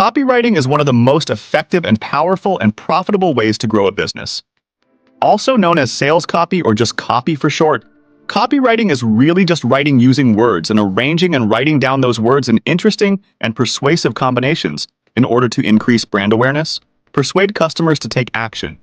Copywriting is one of the most effective and powerful and profitable ways to grow a business. Also known as sales copy or just copy for short, copywriting is really just writing using words and arranging and writing down those words in interesting and persuasive combinations in order to increase brand awareness, persuade customers to take action,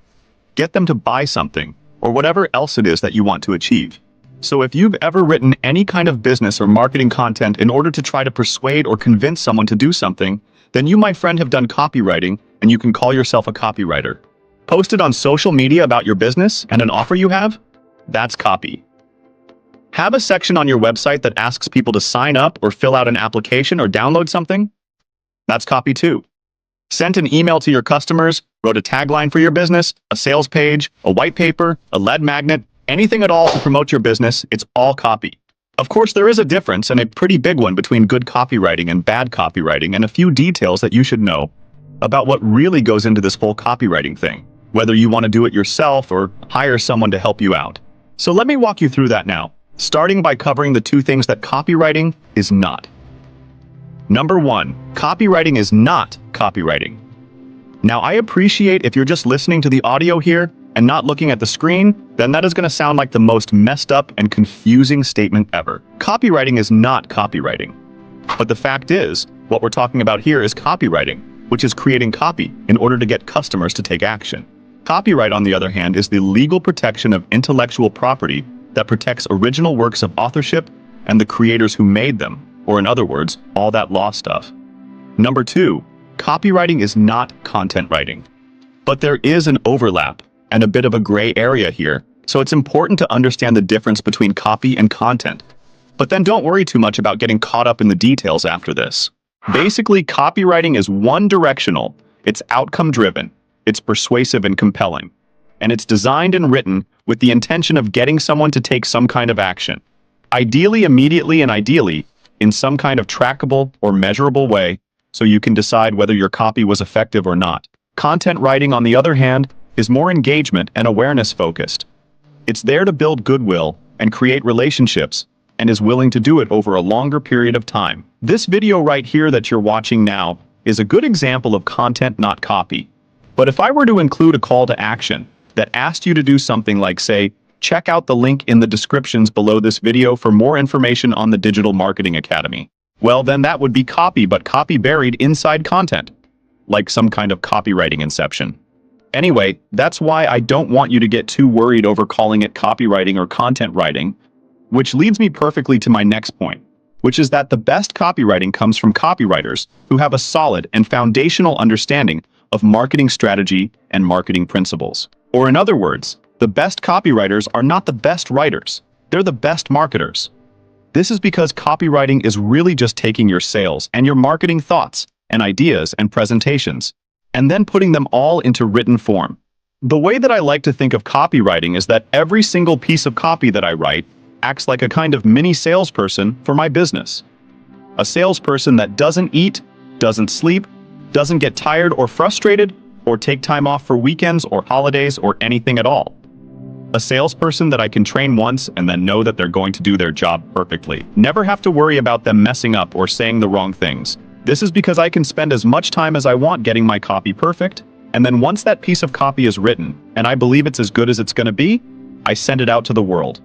get them to buy something, or whatever else it is that you want to achieve. So if you've ever written any kind of business or marketing content in order to try to persuade or convince someone to do something, then you, my friend, have done copywriting, and you can call yourself a copywriter. Posted on social media about your business and an offer you have? That's copy. Have a section on your website that asks people to sign up or fill out an application or download something? That's copy too. Sent an email to your customers, wrote a tagline for your business, a sales page, a white paper, a lead magnet, anything at all to promote your business, it's all copy. Of course, there is a difference, and a pretty big one, between good copywriting and bad copywriting, and a few details that you should know about what really goes into this whole copywriting thing, whether you want to do it yourself or hire someone to help you out. So let me walk you through that now, starting by covering the two things that copywriting is not. Number one, copywriting is not copywriting. Now, I appreciate if you're just listening to the audio here and not looking at the screen, then that is going to sound like the most messed up and confusing statement ever. Copywriting is not copywriting. But the fact is, what we're talking about here is copywriting, which is creating copy in order to get customers to take action. Copyright, on the other hand, is the legal protection of intellectual property that protects original works of authorship and the creators who made them, or in other words, all that law stuff. Number two, copywriting is not content writing. But there is an overlap and a bit of a gray area here, so it's important to understand the difference between copy and content. But then don't worry too much about getting caught up in the details after this. Basically, copywriting is one-directional, it's outcome-driven, it's persuasive and compelling, and it's designed and written with the intention of getting someone to take some kind of action. Ideally, immediately, and ideally, in some kind of trackable or measurable way, so you can decide whether your copy was effective or not. Content writing, on the other hand, is more engagement and awareness focused. It's there to build goodwill and create relationships, and is willing to do it over a longer period of time. This video right here that you're watching now is a good example of content, not copy. But if I were to include a call to action that asked you to do something like, say, check out the link in the descriptions below this video for more information on the Digital Marketing Academy, well, then that would be copy, but copy buried inside content, like some kind of copywriting inception. Anyway, that's why I don't want you to get too worried over calling it copywriting or content writing, which leads me perfectly to my next point, which is that the best copywriting comes from copywriters who have a solid and foundational understanding of marketing strategy and marketing principles. Or in other words, the best copywriters are not the best writers, they're the best marketers. This is because copywriting is really just taking your sales and your marketing thoughts and ideas and presentations, and then putting them all into written form. The way that I like to think of copywriting is that every single piece of copy that I write acts like a kind of mini salesperson for my business. A salesperson that doesn't eat, doesn't sleep, doesn't get tired or frustrated, or take time off for weekends or holidays or anything at all. A salesperson that I can train once and then know that they're going to do their job perfectly. Never have to worry about them messing up or saying the wrong things. This is because I can spend as much time as I want getting my copy perfect, and then once that piece of copy is written, and I believe it's as good as it's going to be, I send it out to the world.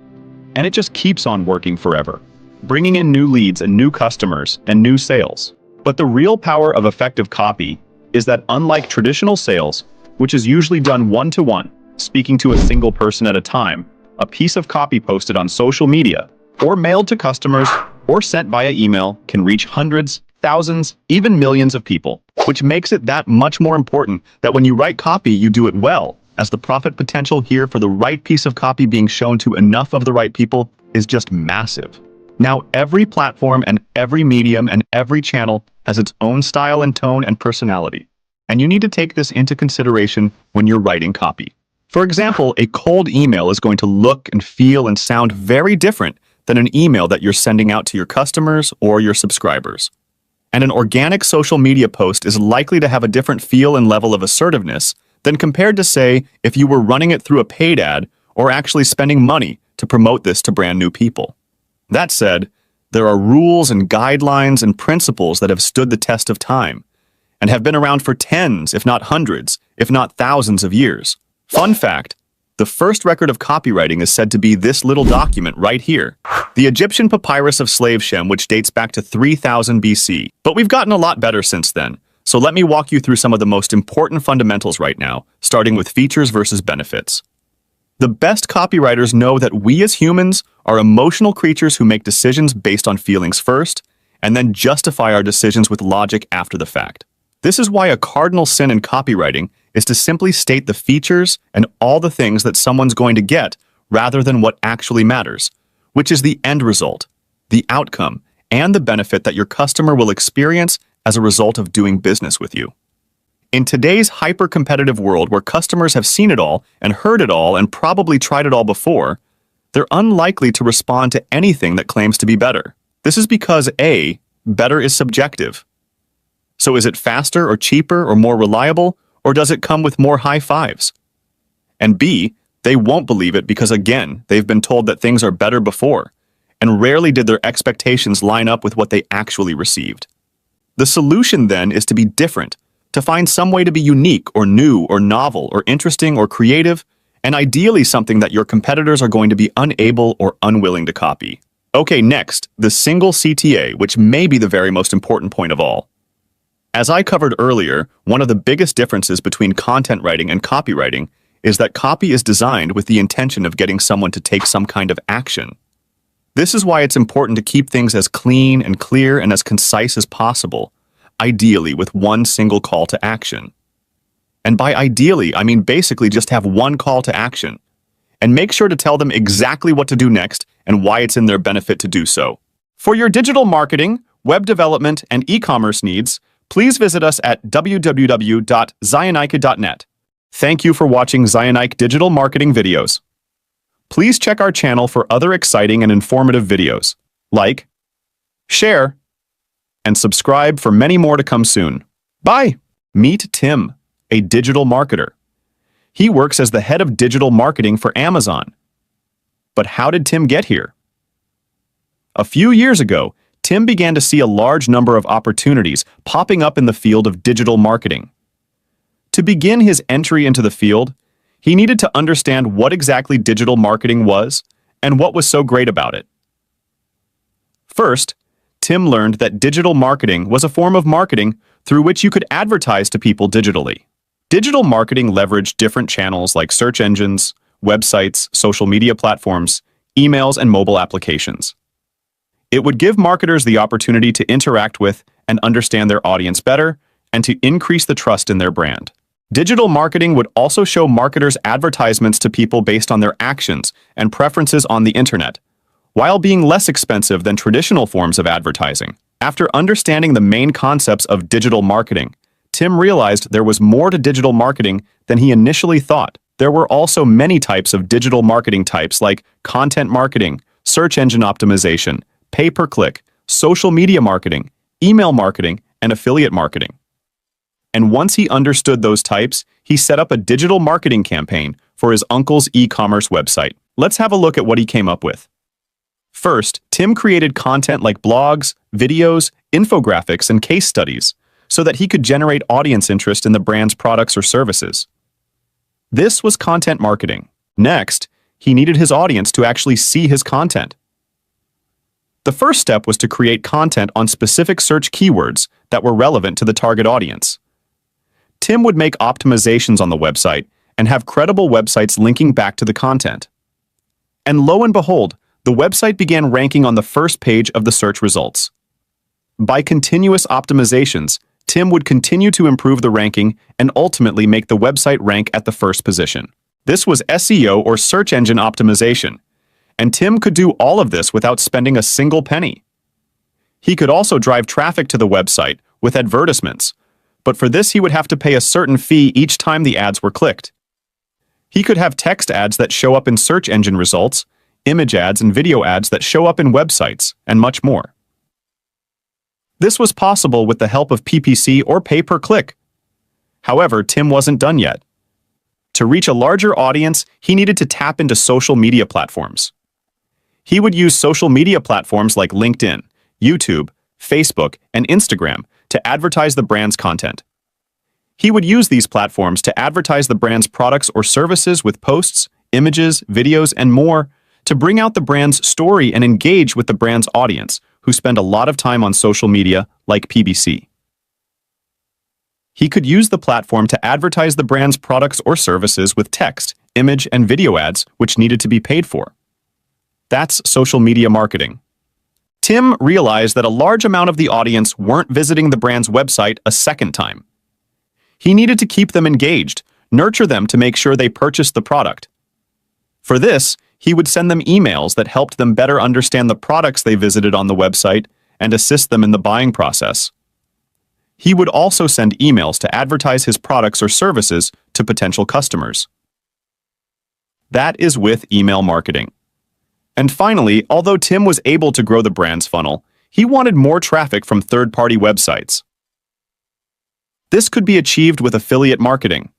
And it just keeps on working forever, bringing in new leads and new customers and new sales. But the real power of effective copy is that, unlike traditional sales, which is usually done one-to-one, speaking to a single person at a time, a piece of copy posted on social media, or mailed to customers, or sent via email can reach hundreds, thousands, even millions of people, which makes it that much more important that when you write copy, you do it well, as the profit potential here for the right piece of copy being shown to enough of the right people is just massive. Now, every platform and every medium and every channel has its own style and tone and personality, and you need to take this into consideration when you're writing copy. For example, a cold email is going to look and feel and sound very different than an email that you're sending out to your customers or your subscribers. And an organic social media post is likely to have a different feel and level of assertiveness than compared to, say, if you were running it through a paid ad or actually spending money to promote this to brand new people. That said, there are rules and guidelines and principles that have stood the test of time, and have been around for tens, if not hundreds, if not thousands of years. Fun fact, the first record of copywriting is said to be this little document right here, the Egyptian papyrus of Slave Shem, which dates back to 3000 BC. But we've gotten a lot better since then, so let me walk you through some of the most important fundamentals right now, starting with features versus benefits. The best copywriters know that we as humans are emotional creatures who make decisions based on feelings first, and then justify our decisions with logic after the fact. This is why a cardinal sin in copywriting is to simply state the features and all the things that someone's going to get rather than what actually matters, which is the end result, the outcome, and the benefit that your customer will experience as a result of doing business with you. In today's hyper-competitive world where customers have seen it all and heard it all and probably tried it all before, they're unlikely to respond to anything that claims to be better. This is because A, better is subjective. So is it faster or cheaper or more reliable, or does it come with more high fives? And B, they won't believe it because, again, they've been told that things are better before, and rarely did their expectations line up with what they actually received. The solution then is to be different, to find some way to be unique or new or novel or interesting or creative, and ideally something that your competitors are going to be unable or unwilling to copy. Okay, next, the single CTA, which may be the very most important point of all. As I covered earlier, one of the biggest differences between content writing and copywriting is that copy is designed with the intention of getting someone to take some kind of action. This is why it's important to keep things as clean and clear and as concise as possible, ideally with one single call to action. And by ideally, I mean basically just have one call to action, and make sure to tell them exactly what to do next and why it's in their benefit to do so. For your digital marketing, web development, and e-commerce needs, please visit us at www.zionike.net. Thank you for watching Zionike digital marketing videos. Please check our channel for other exciting and informative videos. Like, share, and subscribe for many more to come soon. Bye! Meet Tim, a digital marketer. He works as the head of digital marketing for Amazon. But how did Tim get here? A few years ago, Tim began to see a large number of opportunities popping up in the field of digital marketing. To begin his entry into the field, he needed to understand what exactly digital marketing was and what was so great about it. First, Tim learned that digital marketing was a form of marketing through which you could advertise to people digitally. Digital marketing leveraged different channels like search engines, websites, social media platforms, emails, and mobile applications. It would give marketers the opportunity to interact with and understand their audience better and to increase the trust in their brand. Digital marketing would also show marketers advertisements to people based on their actions and preferences on the internet, while being less expensive than traditional forms of advertising. After understanding the main concepts of digital marketing, Tim realized there was more to digital marketing than he initially thought. There were also many types of digital marketing types like content marketing, search engine optimization, pay-per-click, social media marketing, email marketing, and affiliate marketing. And once he understood those types, he set up a digital marketing campaign for his uncle's e-commerce website. Let's have a look at what he came up with. First, Tim created content like blogs, videos, infographics, and case studies so that he could generate audience interest in the brand's products or services. This was content marketing. Next, he needed his audience to actually see his content. The first step was to create content on specific search keywords that were relevant to the target audience. Tim would make optimizations on the website and have credible websites linking back to the content. And lo and behold, the website began ranking on the first page of the search results. By continuous optimizations, Tim would continue to improve the ranking and ultimately make the website rank at the first position. This was SEO or search engine optimization, and Tim could do all of this without spending a single penny. He could also drive traffic to the website with advertisements, but for this he would have to pay a certain fee each time the ads were clicked. He could have text ads that show up in search engine results, image ads and video ads that show up in websites, and much more. This was possible with the help of PPC or pay-per-click. However, Tim wasn't done yet. To reach a larger audience, he needed to tap into social media platforms. He would use social media platforms like LinkedIn, YouTube, Facebook, and Instagram to advertise the brand's content. He would use these platforms to advertise the brand's products or services with posts, images, videos, and more to bring out the brand's story and engage with the brand's audience, who spend a lot of time on social media, like PBC. He could use the platform to advertise the brand's products or services with text, image, and video ads, which needed to be paid for. That's social media marketing. Tim realized that a large amount of the audience weren't visiting the brand's website a second time. He needed to keep them engaged, nurture them to make sure they purchased the product. For this, he would send them emails that helped them better understand the products they visited on the website and assist them in the buying process. He would also send emails to advertise his products or services to potential customers. That is with email marketing. And finally, although Tim was able to grow the brand's funnel, he wanted more traffic from third-party websites. This could be achieved with affiliate marketing.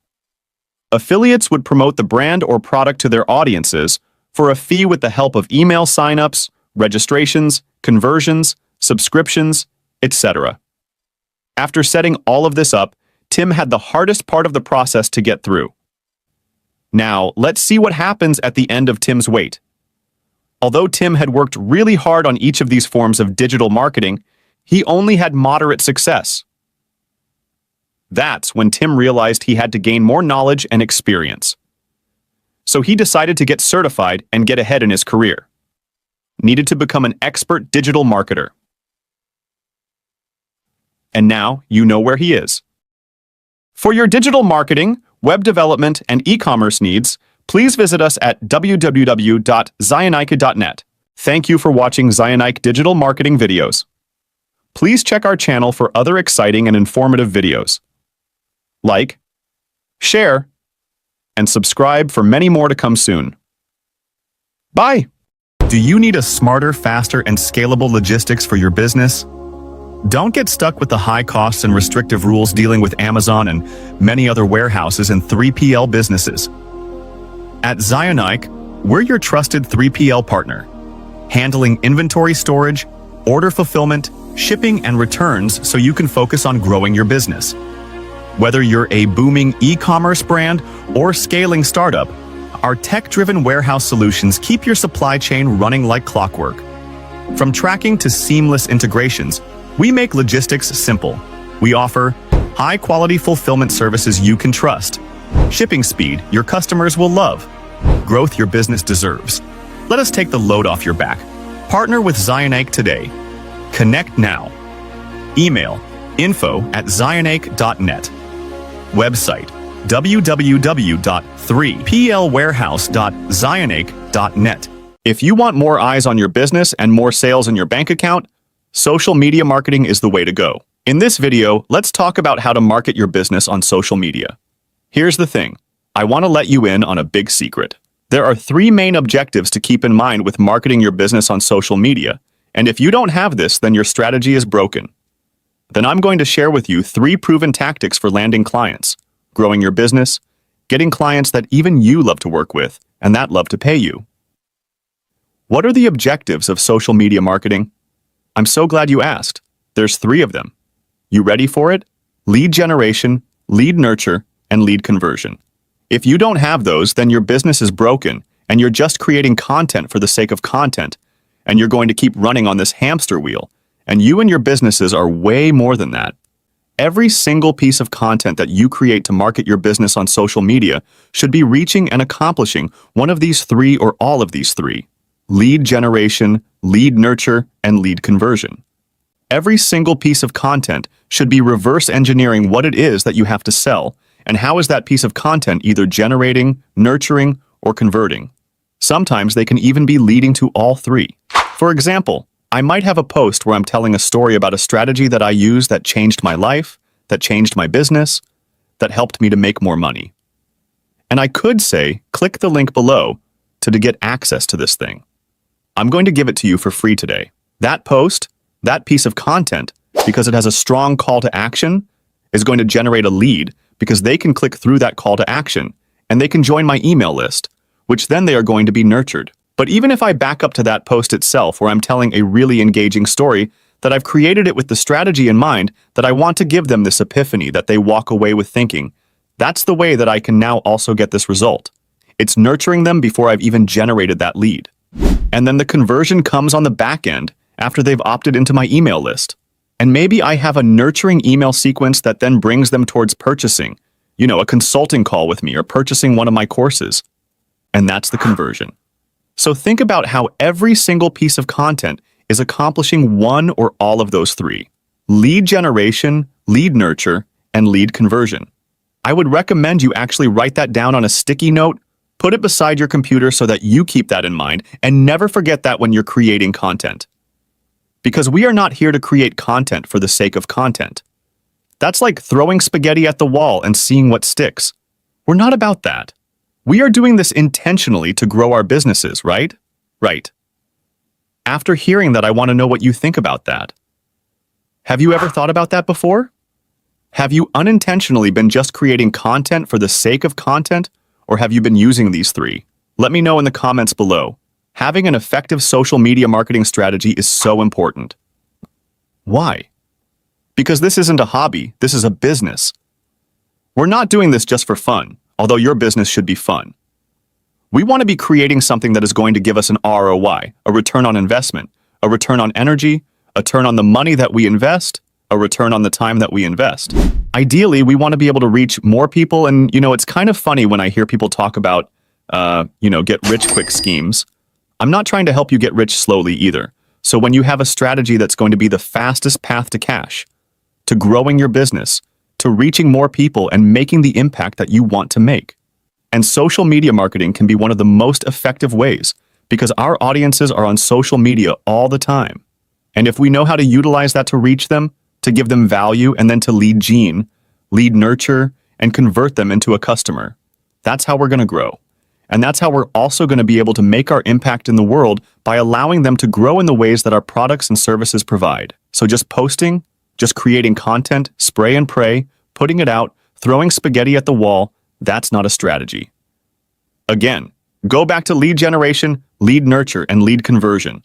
Affiliates would promote the brand or product to their audiences for a fee with the help of email sign-ups, registrations, conversions, subscriptions, etc. After setting all of this up, Tim had the hardest part of the process to get through. Now, let's see what happens at the end of Tim's wait. Although Tim had worked really hard on each of these forms of digital marketing, he only had moderate success. That's when Tim realized he had to gain more knowledge and experience. So he decided to get certified and get ahead in his career. Needed to become an expert digital marketer. And now you know where he is. For your digital marketing, web development, and e-commerce needs, please visit us at www.zionike.net. Thank you for watching Zionike digital marketing videos. Please check our channel for other exciting and informative videos. Like, share, and subscribe for many more to come soon. Bye! Do you need a smarter, faster, and scalable logistics for your business? Don't get stuck with the high costs and restrictive rules dealing with Amazon and many other warehouses and 3PL businesses. At Zionike, we're your trusted 3PL partner, handling inventory storage, order fulfillment, shipping, and returns so you can focus on growing your business. Whether you're a booming e-commerce brand or scaling startup, our tech-driven warehouse solutions keep your supply chain running like clockwork. From tracking to seamless integrations, we make logistics simple. We offer high-quality fulfillment services you can trust, shipping speed your customers will love, growth your business deserves. Let us take the load off your back. Partner with Zionike today. Connect now. Email info@zionike.net. Website www.3plwarehouse.zionike.net. If you want more eyes on your business and more sales in your bank account, social media marketing is the way to go. In this video, let's talk about how to market your business on social media. Here's the thing. I want to let you in on a big secret. There are 3 main objectives to keep in mind with marketing your business on social media, and if you don't have this, then your strategy is broken. Then I'm going to share with you 3 proven tactics for landing clients, growing your business, getting clients that even you love to work with, and that love to pay you. What are the objectives of social media marketing? I'm so glad you asked. There's 3 of them. You ready for it? Lead generation, lead nurture, and lead conversion. If you don't have those, then your business is broken, and you're just creating content for the sake of content, and you're going to keep running on this hamster wheel, and you and your businesses are way more than that. Every single piece of content that you create to market your business on social media should be reaching and accomplishing one of these 3 or all of these 3. Lead generation, lead nurture, and lead conversion. Every single piece of content should be reverse engineering what it is that you have to sell, and how is that piece of content either generating, nurturing, or converting. Sometimes they can even be leading to all 3. For example, I might have a post where I'm telling a story about a strategy that I use that changed my life, that changed my business, that helped me to make more money. And I could say, click the link below to get access to this thing. I'm going to give it to you for free today. That post, that piece of content, because it has a strong call to action, is going to generate a lead because they can click through that call to action and they can join my email list, which then they are going to be nurtured. But even if I back up to that post itself where I'm telling a really engaging story, that I've created it with the strategy in mind that I want to give them this epiphany that they walk away with thinking, that's the way that I can now also get this result. It's nurturing them before I've even generated that lead. And then the conversion comes on the back end after they've opted into my email list. And maybe I have a nurturing email sequence that then brings them towards purchasing, a consulting call with me or purchasing one of my courses. And that's the conversion. So think about how every single piece of content is accomplishing one or all of those three: lead generation, lead nurture, and lead conversion. I would recommend you actually write that down on a sticky note, put it beside your computer so that you keep that in mind, and never forget that when you're creating content. Because we are not here to create content for the sake of content. That's like throwing spaghetti at the wall and seeing what sticks. We're not about that. We are doing this intentionally to grow our businesses, right? Right. After hearing that, I want to know what you think about that. Have you ever thought about that before? Have you unintentionally been just creating content for the sake of content, or have you been using these three? Let me know in the comments below. Having an effective social media marketing strategy is so important. Why? Because this isn't a hobby, this is a business. We're not doing this just for fun, although your business should be fun. We want to be creating something that is going to give us an ROI, a return on investment, a return on energy, a return on the money that we invest, a return on the time that we invest. Ideally, we want to be able to reach more people, and it's kind of funny when I hear people talk about, get rich quick schemes. I'm not trying to help you get rich slowly either. So when you have a strategy that's going to be the fastest path to cash, to growing your business, to reaching more people and making the impact that you want to make. And social media marketing can be one of the most effective ways because our audiences are on social media all the time. And if we know how to utilize that to reach them, to give them value, and then to lead nurture, and convert them into a customer, that's how we're going to grow. And that's how we're also going to be able to make our impact in the world by allowing them to grow in the ways that our products and services provide. So just posting, just creating content, spray and pray, putting it out, throwing spaghetti at the wall, that's not a strategy. Again, go back to lead generation, lead nurture, and lead conversion.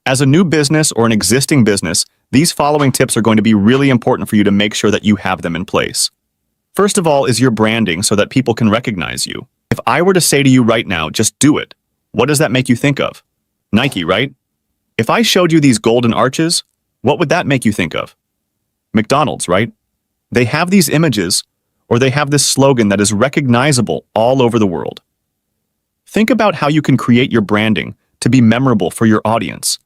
As a new business or an existing business, these following tips are going to be really important for you to make sure that you have them in place. First of all is your branding so that people can recognize you. If I were to say to you right now, just do it, what does that make you think of? Nike, right? If I showed you these golden arches, what would that make you think of? McDonald's, right? They have these images, or they have this slogan that is recognizable all over the world. Think about how you can create your branding to be memorable for your audience,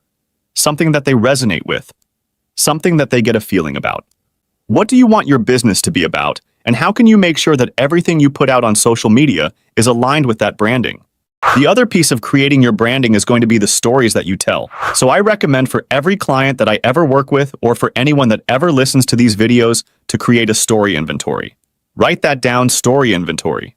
something that they resonate with, something that they get a feeling about. What do you want your business to be about, and how can you make sure that everything you put out on social media is aligned with that branding? The other piece of creating your branding is going to be the stories that you tell. So I recommend for every client that I ever work with, or for anyone that ever listens to these videos, to create a story inventory. Write that down, story inventory.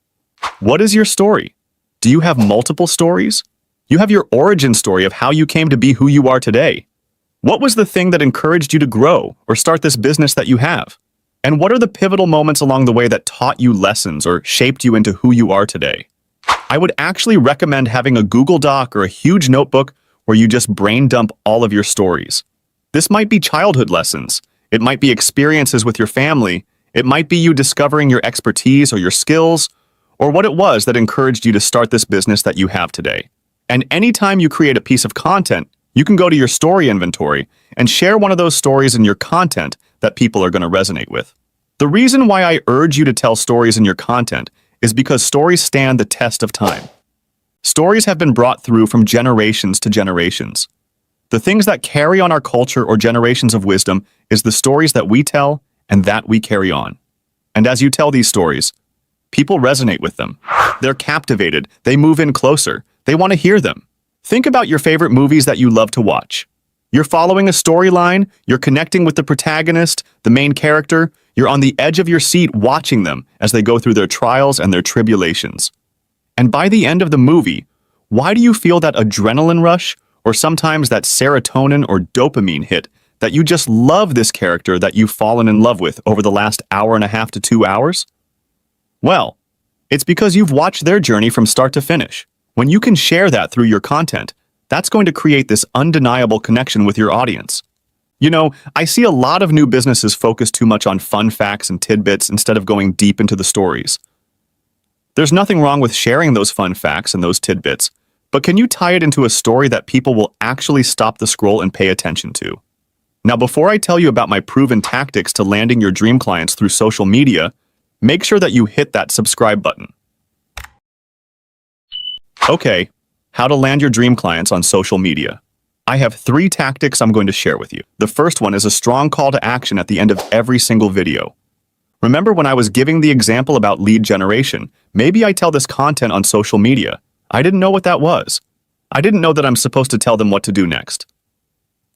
What is your story? Do you have multiple stories? You have your origin story of how you came to be who you are today. What was the thing that encouraged you to grow or start this business that you have? And what are the pivotal moments along the way that taught you lessons or shaped you into who you are today? I would actually recommend having a Google Doc or a huge notebook where you just brain dump all of your stories. This might be childhood lessons. It might be experiences with your family. It might be you discovering your expertise or your skills, or what it was that encouraged you to start this business that you have today. And anytime you create a piece of content, you can go to your story inventory and share one of those stories in your content that people are going to resonate with. The reason why I urge you to tell stories in your content is because stories stand the test of time. Stories have been brought through from generations to generations. The things that carry on our culture or generations of wisdom is the stories that we tell and that we carry on. And as you tell these stories, people resonate with them. They're captivated. They move in closer. They want to hear them. Think about your favorite movies that you love to watch. You're following a storyline, you're connecting with the protagonist, the main character, you're on the edge of your seat watching them as they go through their trials and their tribulations. And by the end of the movie, why do you feel that adrenaline rush, or sometimes that serotonin or dopamine hit, that you just love this character that you've fallen in love with over the last hour and a half to 2 hours? Well, it's because you've watched their journey from start to finish. When you can share that through your content, that's going to create this undeniable connection with your audience. I see a lot of new businesses focus too much on fun facts and tidbits instead of going deep into the stories. There's nothing wrong with sharing those fun facts and those tidbits, but can you tie it into a story that people will actually stop the scroll and pay attention to? Now, before I tell you about my proven tactics to landing your dream clients through social media, make sure that you hit that subscribe button. Okay, how to land your dream clients on social media. I have 3 tactics I'm going to share with you. The first one is a strong call to action at the end of every single video. Remember when I was giving the example about lead generation? Maybe I tell this content on social media. I didn't know what that was. I didn't know that I'm supposed to tell them what to do next.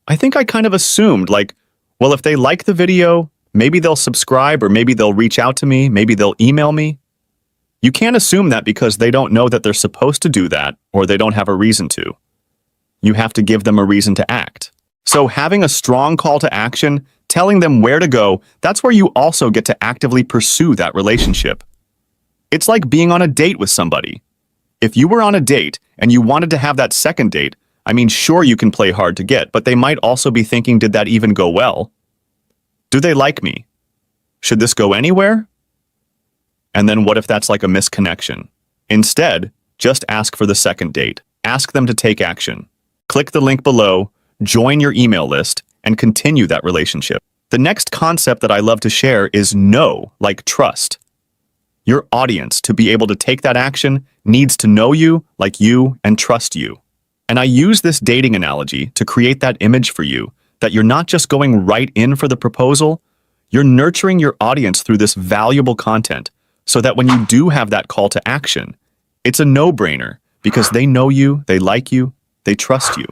I think I kind of assumed, like, well, if they like the video, maybe they'll subscribe, or maybe they'll reach out to me, maybe they'll email me. You can't assume that because they don't know that they're supposed to do that, or they don't have a reason to. You have to give them a reason to act. So having a strong call to action, telling them where to go, that's where you also get to actively pursue that relationship. It's like being on a date with somebody. If you were on a date and you wanted to have that second date, I mean, sure, you can play hard to get, but they might also be thinking, did that even go well? Do they like me? Should this go anywhere? And then what if that's like a misconnection? Instead, just ask for the second date. Ask them to take action. Click the link below, join your email list, and continue that relationship. The next concept that I love to share is know, like trust. Your audience, to be able to take that action, needs to know you, like you, and trust you. And I use this dating analogy to create that image for you, that you're not just going right in for the proposal, you're nurturing your audience through this valuable content, so that when you do have that call to action, it's a no-brainer, because they know you, they like you, they trust you.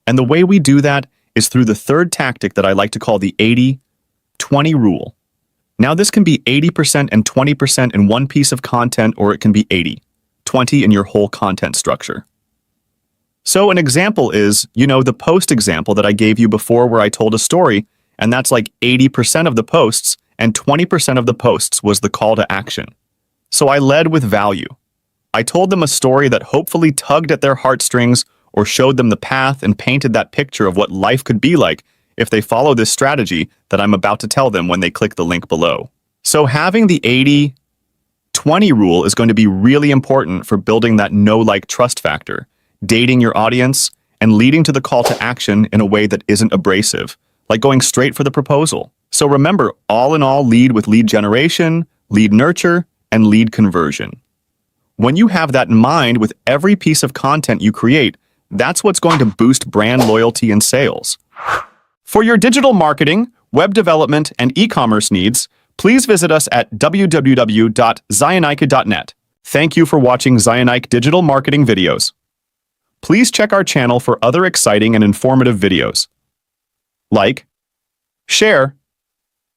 And the way we do that is through the third tactic that I like to call the 80-20 rule. Now, this can be 80% and 20% in one piece of content, or it can be 80-20 in your whole content structure. So an example is, the post example that I gave you before where I told a story, and that's like 80% of the posts, and 20% of the posts was the call to action. So I led with value. I told them a story that hopefully tugged at their heartstrings or showed them the path and painted that picture of what life could be like if they follow this strategy that I'm about to tell them when they click the link below. So having the 80-20 rule is going to be really important for building that know-like trust factor, dating your audience, and leading to the call to action in a way that isn't abrasive, like going straight for the proposal. So remember, all in all, lead with lead generation, lead nurture, and lead conversion. When you have that in mind with every piece of content you create, that's what's going to boost brand loyalty and sales. For your digital marketing, web development, and e-commerce needs, please visit us at www.zionike.net. Thank you for watching Zionike digital marketing videos. Please check our channel for other exciting and informative videos. Like, share,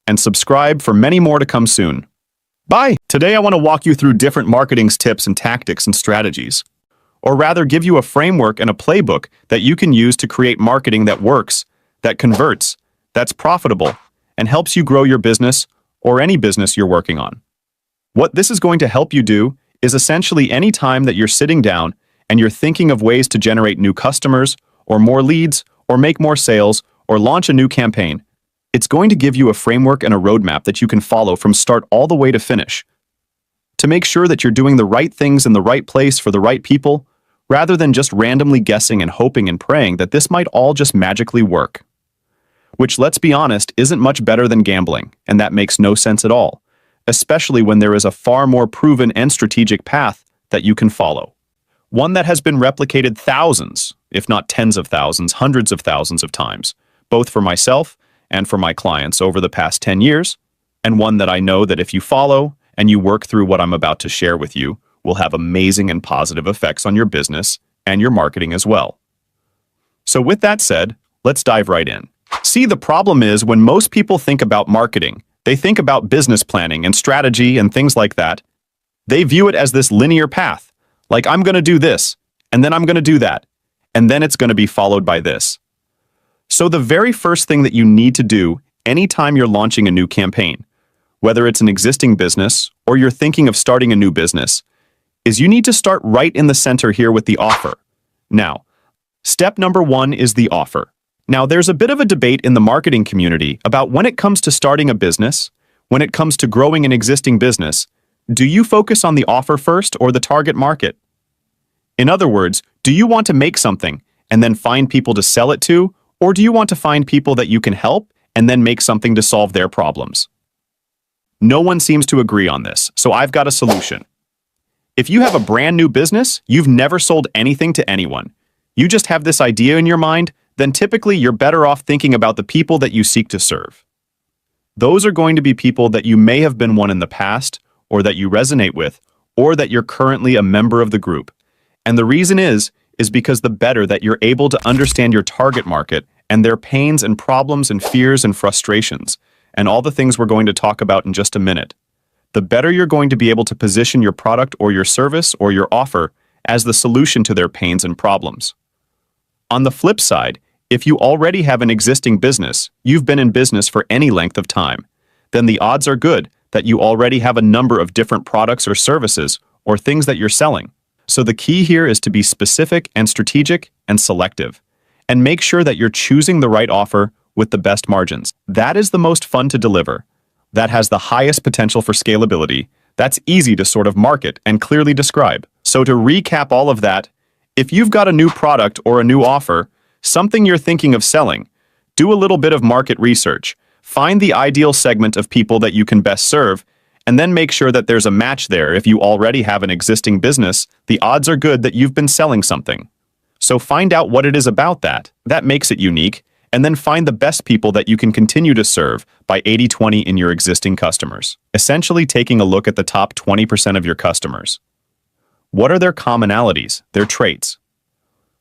and subscribe for many more to come soon. Bye! Today I want to walk you through different marketing tips and tactics and strategies. Or rather, give you a framework and a playbook that you can use to create marketing that works, that converts, that's profitable, and helps you grow your business or any business you're working on. What this is going to help you do is essentially any time that you're sitting down and you're thinking of ways to generate new customers, or more leads, or make more sales, or launch a new campaign, it's going to give you a framework and a roadmap that you can follow from start all the way to finish, to make sure that you're doing the right things in the right place for the right people, rather than just randomly guessing and hoping and praying that this might all just magically work. Which, let's be honest, isn't much better than gambling, and that makes no sense at all, especially when there is a far more proven and strategic path that you can follow. One that has been replicated thousands, if not tens of thousands, hundreds of thousands of times, both for myself and for my clients over the past 10 years, and one that I know that if you follow and you work through what I'm about to share with you, will have amazing and positive effects on your business and your marketing as well. So with that said, let's dive right in. See, the problem is when most people think about marketing, they think about business planning and strategy and things like that. They view it as this linear path, like I'm going to do this, and then I'm going to do that, and then it's going to be followed by this. So the very first thing that you need to do anytime you're launching a new campaign, whether it's an existing business or you're thinking of starting a new business, is you need to start right in the center here with the offer. Now, step number 1 is the offer. Now, there's a bit of a debate in the marketing community about when it comes to starting a business, when it comes to growing an existing business, do you focus on the offer first or the target market? In other words, do you want to make something and then find people to sell it to, or do you want to find people that you can help and then make something to solve their problems? No one seems to agree on this, so I've got a solution. If you have a brand new business, you've never sold anything to anyone, you just have this idea in your mind, then typically you're better off thinking about the people that you seek to serve. Those are going to be people that you may have been one in the past, or that you resonate with, or that you're currently a member of the group. And the reason is because the better that you're able to understand your target market and their pains and problems and fears and frustrations, and all the things we're going to talk about in just a minute, the better you're going to be able to position your product or your service or your offer as the solution to their pains and problems. On the flip side, if you already have an existing business, you've been in business for any length of time, then the odds are good that you already have a number of different products or services or things that you're selling. So the key here is to be specific and strategic and selective, and make sure that you're choosing the right offer with the best margins. That is the most fun to deliver. That has the highest potential for scalability. That's easy to sort of market and clearly describe. So to recap all of that, if you've got a new product or a new offer, something you're thinking of selling, do a little bit of market research, find the ideal segment of people that you can best serve, and then make sure that there's a match there. If you already have an existing business, the odds are good that you've been selling something. So find out what it is about that makes it unique, and then find the best people that you can continue to serve by 80-20 in your existing customers. Essentially taking a look at the top 20% of your customers. What are their commonalities, their traits?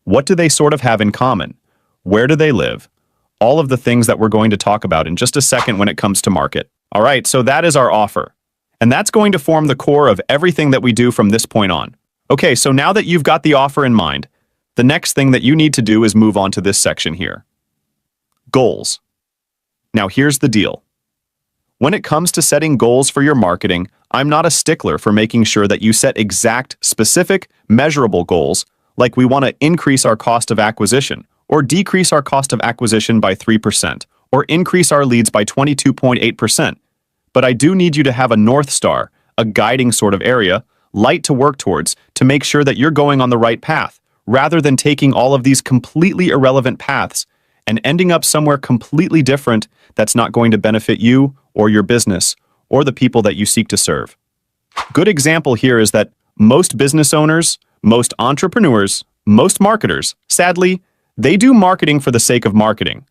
What do they sort of have in common? Where do they live? All of the things that we're going to talk about in just a second when it comes to market. All right, so that is our offer. And that's going to form the core of everything that we do from this point on. Okay, so now that you've got the offer in mind, the next thing that you need to do is move on to this section here. Goals. Now here's the deal. When it comes to setting goals for your marketing, I'm not a stickler for making sure that you set exact, specific, measurable goals, like we want to increase our cost of acquisition, or decrease our cost of acquisition by 3%, or increase our leads by 22.8%. But I do need you to have a North Star, a guiding sort of area, light to work towards, to make sure that you're going on the right path, rather than taking all of these completely irrelevant paths and ending up somewhere completely different that's not going to benefit you or your business or the people that you seek to serve. Good example here is that most business owners, most entrepreneurs, most marketers, sadly, they do marketing for the sake of marketing.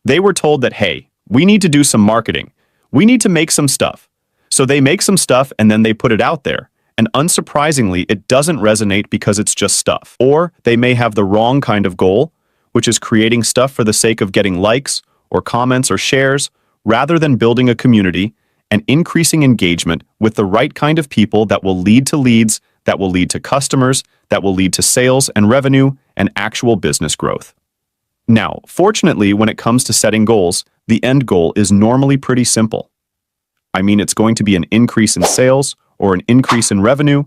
They were told that, hey, we need to do some marketing. We need to make some stuff. So they make some stuff and then they put it out there. And unsurprisingly, it doesn't resonate because it's just stuff. Or they may have the wrong kind of goal, which is creating stuff for the sake of getting likes or comments or shares, rather than building a community and increasing engagement with the right kind of people that will lead to leads, that will lead to customers, that will lead to sales and revenue and actual business growth. Now, fortunately, when it comes to setting goals, the end goal is normally pretty simple. I mean, it's going to be an increase in sales or an increase in revenue,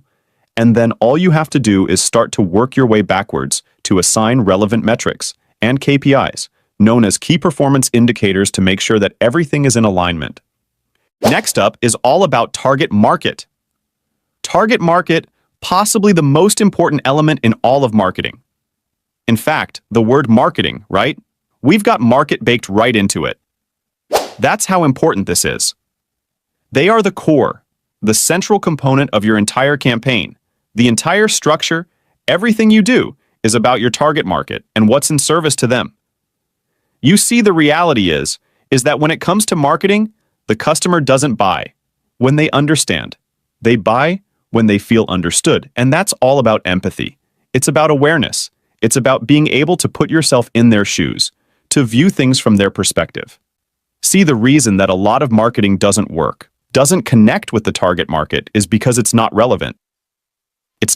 and then all you have to do is start to work your way backwards to assign relevant metrics and KPIs, known as key performance indicators, to make sure that everything is in alignment. Next up is all about target market. Target market, possibly the most important element in all of marketing. In fact, the word marketing, right? We've got market baked right into it. That's how important this is. They are the core, the central component of your entire campaign. The entire structure, everything you do, is about your target market and what's in service to them. You see, the reality is that when it comes to marketing, the customer doesn't buy when they understand. They buy when they feel understood, and that's all about empathy. It's about awareness. It's about being able to put yourself in their shoes, to view things from their perspective. See, the reason that a lot of marketing doesn't work, doesn't connect with the target market, is because it's not relevant. It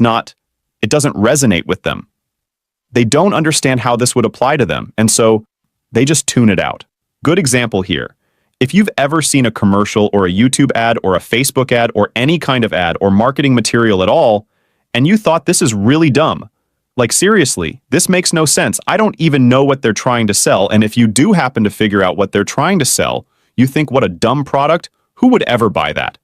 doesn't resonate with them. They don't understand how this would apply to them, and so they just tune it out. Good example here. If you've ever seen a commercial or a YouTube ad or a Facebook ad or any kind of ad or marketing material at all, and you thought this is really dumb, Like seriously, this makes no sense. I don't even know what they're trying to sell, and if you do happen to figure out what they're trying to sell, you think what a dumb product? Who would ever buy that?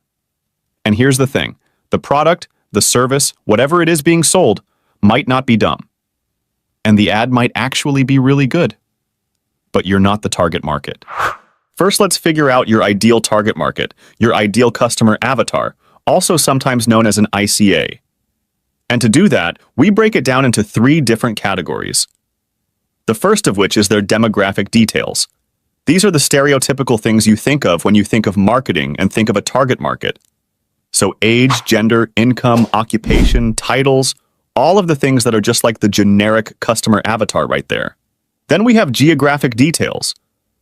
And here's the thing. The product, the service, whatever it is being sold, might not be dumb. And the ad might actually be really good. But you're not the target market. First, let's figure out your ideal target market, your ideal customer avatar, also sometimes known as an ICA. And to do that, we break it down into 3 different categories. The first of which is their demographic details. These are the stereotypical things you think of when you think of marketing and think of a target market. So age, gender, income, occupation, titles, all of the things that are just like the generic customer avatar right there. Then we have geographic details.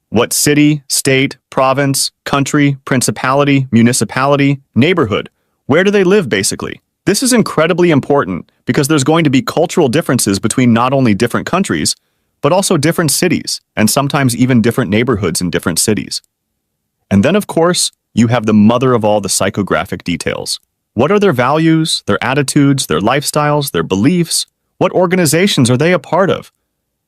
What city, state, province, country, principality, municipality, neighborhood, where do they live basically? This is incredibly important because there's going to be cultural differences between not only different countries, but also different cities, and sometimes even different neighborhoods in different cities. And then, of course, you have the mother of all the psychographic details. What are their values, their attitudes, their lifestyles, their beliefs? What organizations are they a part of?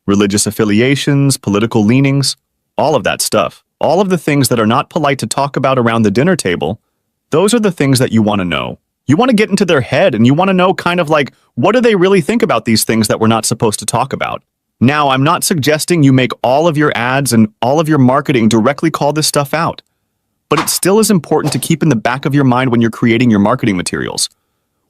Religious affiliations, political leanings, all of that stuff. All of the things that are not polite to talk about around the dinner table, those are the things that you want to know. You want to get into their head and you want to know kind of like, what do they really think about these things that we're not supposed to talk about? Now, I'm not suggesting you make all of your ads and all of your marketing directly call this stuff out, but it still is important to keep in the back of your mind when you're creating your marketing materials.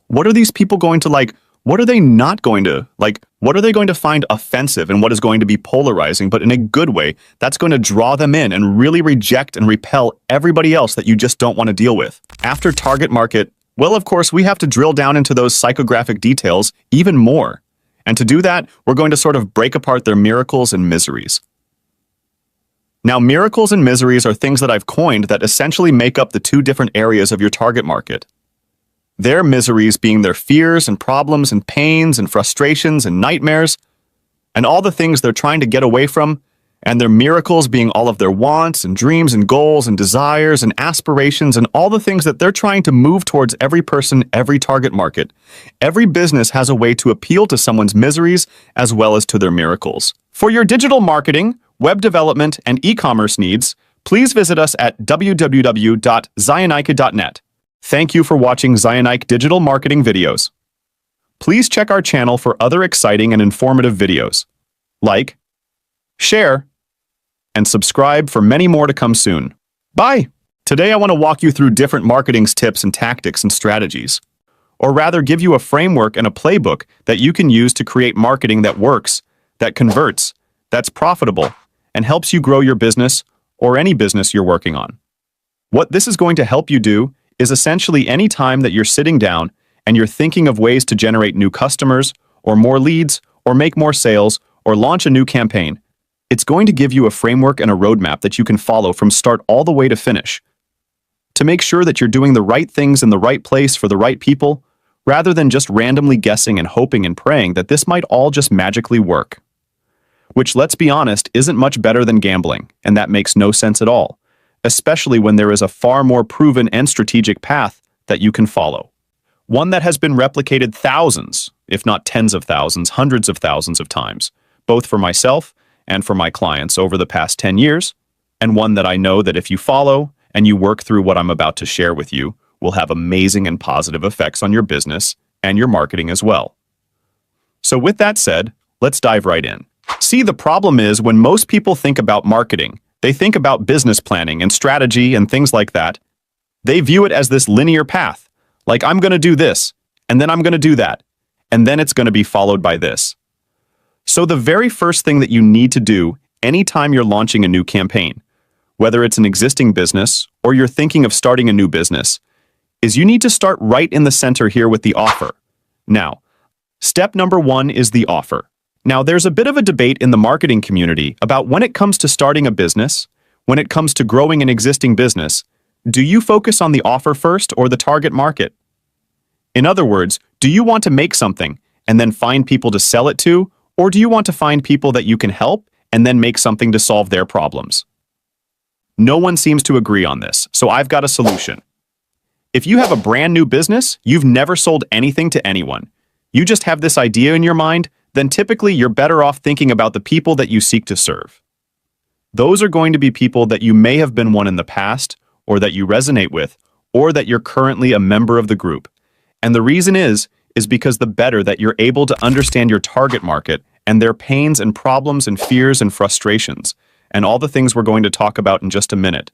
What are these people going to like? What are they not going to like? What are they going to find offensive and what is going to be polarizing, but in a good way that's going to draw them in and really reject and repel everybody else that you just don't want to deal with? After target market, well, of course, we have to drill down into those psychographic details even more. And to do that, we're going to sort of break apart their miracles and miseries. Now, miracles and miseries are things that I've coined that essentially make up the 2 different areas of your target market. Their miseries being their fears and problems and pains and frustrations and nightmares, and all the things they're trying to get away from, and their miracles being all of their wants and dreams and goals and desires and aspirations and all the things that they're trying to move towards every person, every target market. Every business has a way to appeal to someone's miseries as well as to their miracles. For your digital marketing, web development, and e-commerce needs, please visit us at www.zionike.net. Thank you for watching Zionike digital marketing videos. Please check our channel for other exciting and informative videos. Like, share, and subscribe for many more to come soon. Bye! Today I want to walk you through different marketing tips and tactics and strategies. Or rather give you a framework and a playbook that you can use to create marketing that works, that converts, that's profitable, and helps you grow your business or any business you're working on. What this is going to help you do is essentially any time that you're sitting down and you're thinking of ways to generate new customers or more leads or make more sales or launch a new campaign, it's going to give you a framework and a roadmap that you can follow from start all the way to finish to make sure that you're doing the right things in the right place for the right people, rather than just randomly guessing and hoping and praying that this might all just magically work. Which, let's be honest, isn't much better than gambling, and that makes no sense at all, especially when there is a far more proven and strategic path that you can follow. One that has been replicated thousands, if not tens of thousands, hundreds of thousands of times, both for myself and for my clients over the past 10 years, and one that I know that if you follow and you work through what I'm about to share with you, will have amazing and positive effects on your business and your marketing as well. So with that said, let's dive right in. See, the problem is when most people think about marketing, they think about business planning and strategy and things like that. They view it as this linear path, like I'm going to do this, and then I'm going to do that, and then it's going to be followed by this. So the very first thing that you need to do anytime you're launching a new campaign, whether it's an existing business or you're thinking of starting a new business, is you need to start right in the center here with the offer. Now, step number 1 is the offer. Now, there's a bit of a debate in the marketing community about when it comes to starting a business, when it comes to growing an existing business, do you focus on the offer first or the target market? In other words, do you want to make something and then find people to sell it to, or do you want to find people that you can help and then make something to solve their problems? No one seems to agree on this, so I've got a solution. If you have a brand new business, you've never sold anything to anyone. You just have this idea in your mind, then typically you're better off thinking about the people that you seek to serve. Those are going to be people that you may have been one in the past, or that you resonate with, or that you're currently a member of the group. And the reason is because the better that you're able to understand your target market and their pains and problems and fears and frustrations, and all the things we're going to talk about in just a minute,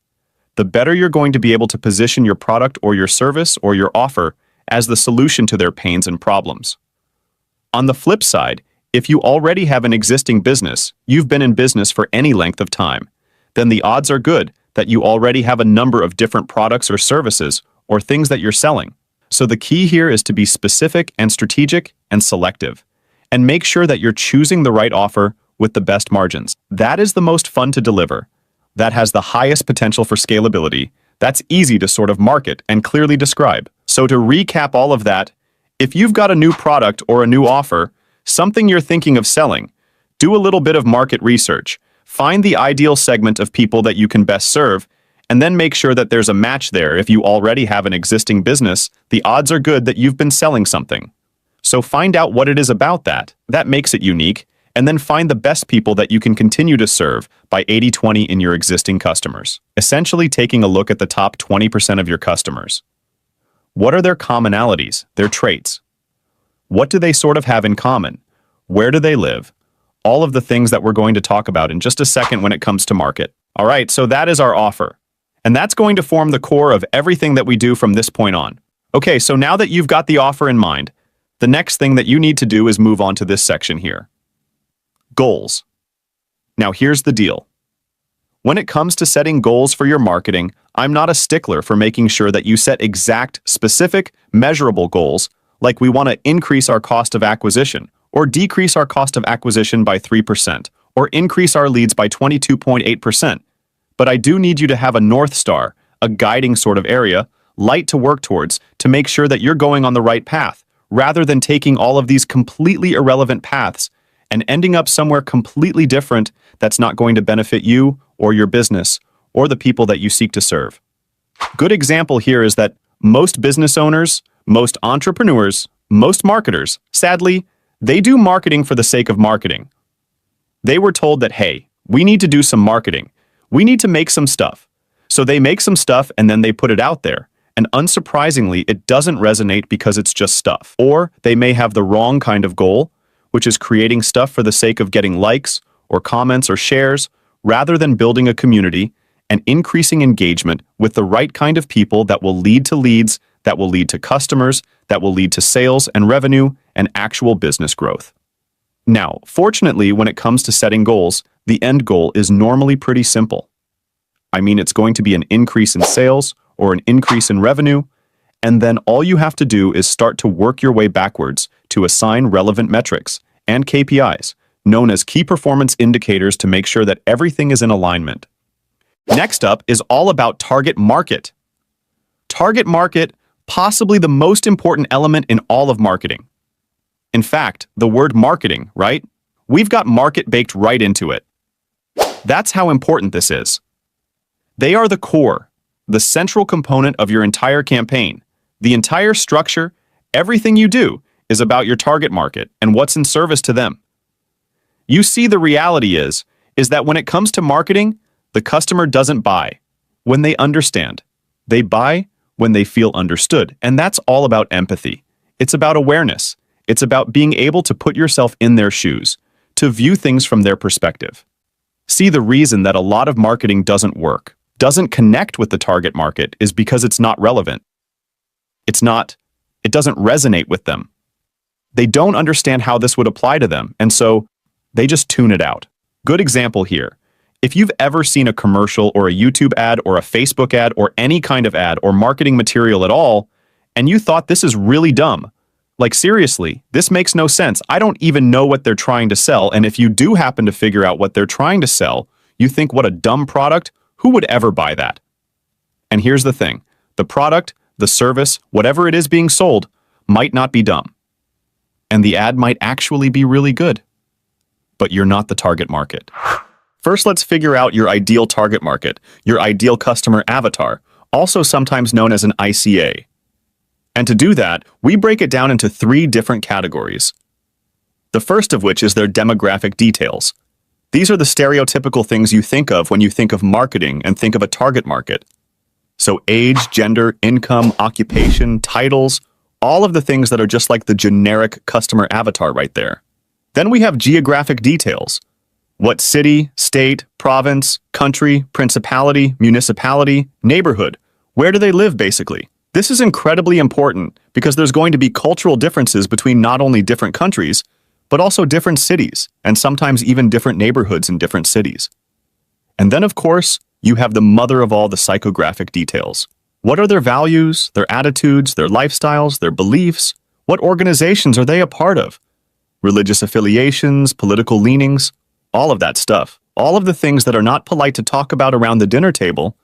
the better you're going to be able to position your product or your service or your offer as the solution to their pains and problems. On the flip side, if you already have an existing business, you've been in business for any length of time, then the odds are good that you already have a number of different products or services or things that you're selling. So the key here is to be specific and strategic and selective, and make sure that you're choosing the right offer with the best margins. That is the most fun to deliver. That has the highest potential for scalability. That's easy to sort of market and clearly describe. So to recap all of that, if you've got a new product or a new offer, something you're thinking of selling, do a little bit of market research, find the ideal segment of people that you can best serve, and then make sure that there's a match there. If you already have an existing business, the odds are good that you've been selling something. So find out what it is about that makes it unique, and then find the best people that you can continue to serve by 80-20 in your existing customers. Essentially taking a look at the top 20% of your customers. What are their commonalities, their traits? What do they sort of have in common? Where do they live? All of the things that we're going to talk about in just a second when it comes to market. All right, so that is our offer. And that's going to form the core of everything that we do from this point on. Okay, so now that you've got the offer in mind, the next thing that you need to do is move on to this section here. Goals. Now here's the deal. When it comes to setting goals for your marketing, I'm not a stickler for making sure that you set exact, specific, measurable goals, like we want to increase our cost of acquisition, or decrease our cost of acquisition by 3%, or increase our leads by 22.8%. But I do need you to have a North Star, a guiding sort of area, light to work towards, to make sure that you're going on the right path, rather than taking all of these completely irrelevant paths and ending up somewhere completely different that's not going to benefit you or your business or the people that you seek to serve. Good example here is that most business owners, most entrepreneurs, most marketers, sadly, they do marketing for the sake of marketing. They were told that, hey, we need to do some marketing. We need to make some stuff. So they make some stuff and then they put it out there. And unsurprisingly, it doesn't resonate because it's just stuff. Or they may have the wrong kind of goal, which is creating stuff for the sake of getting likes or comments or shares, rather than building a community and increasing engagement with the right kind of people that will lead to leads, that will lead to customers, that will lead to sales and revenue and actual business growth. Now, fortunately, when it comes to setting goals, the end goal is normally pretty simple. I mean, it's going to be an increase in sales or an increase in revenue, and then all you have to do is start to work your way backwards to assign relevant metrics and KPIs, known as key performance indicators, to make sure that everything is in alignment. Next up is all about target market. Target market, possibly the most important element in all of marketing. In fact, the word marketing, right? We've got market baked right into it. That's how important this is. They are the core, the central component of your entire campaign. The entire structure, everything you do, is about your target market and what's in service to them. You see, the reality is that when it comes to marketing, the customer doesn't buy when they understand. They buy when they feel understood, and that's all about empathy. It's about awareness. It's about being able to put yourself in their shoes, to view things from their perspective. See, the reason that a lot of marketing doesn't work, doesn't connect with the target market, is because it's not relevant. It doesn't resonate with them. They don't understand how this would apply to them, and so they just tune it out. Good example here. If you've ever seen a commercial or a YouTube ad or a Facebook ad or any kind of ad or marketing material at all, and you thought this is really dumb, like seriously, this makes no sense. I don't even know what they're trying to sell, and if you do happen to figure out what they're trying to sell, you think, what a dumb product, who would ever buy that? And here's the thing, the product, the service, whatever it is being sold, might not be dumb. And the ad might actually be really good. But you're not the target market. First, let's figure out your ideal target market, your ideal customer avatar, also sometimes known as an ICA. And to do that, we break it down into 3 different categories. The first of which is their demographic details. These are the stereotypical things you think of when you think of marketing and think of a target market. So age, gender, income, occupation, titles, all of the things that are just like the generic customer avatar right there. Then we have geographic details. What city, state, province, country, principality, municipality, neighborhood, where do they live basically? This is incredibly important because there's going to be cultural differences between not only different countries, but also different cities, and sometimes even different neighborhoods in different cities. And then, of course, you have the mother of all the psychographic details. What are their values, their attitudes, their lifestyles, their beliefs? What organizations are they a part of? Religious affiliations, political leanings, all of that stuff. All of the things that are not polite to talk about around the dinner table,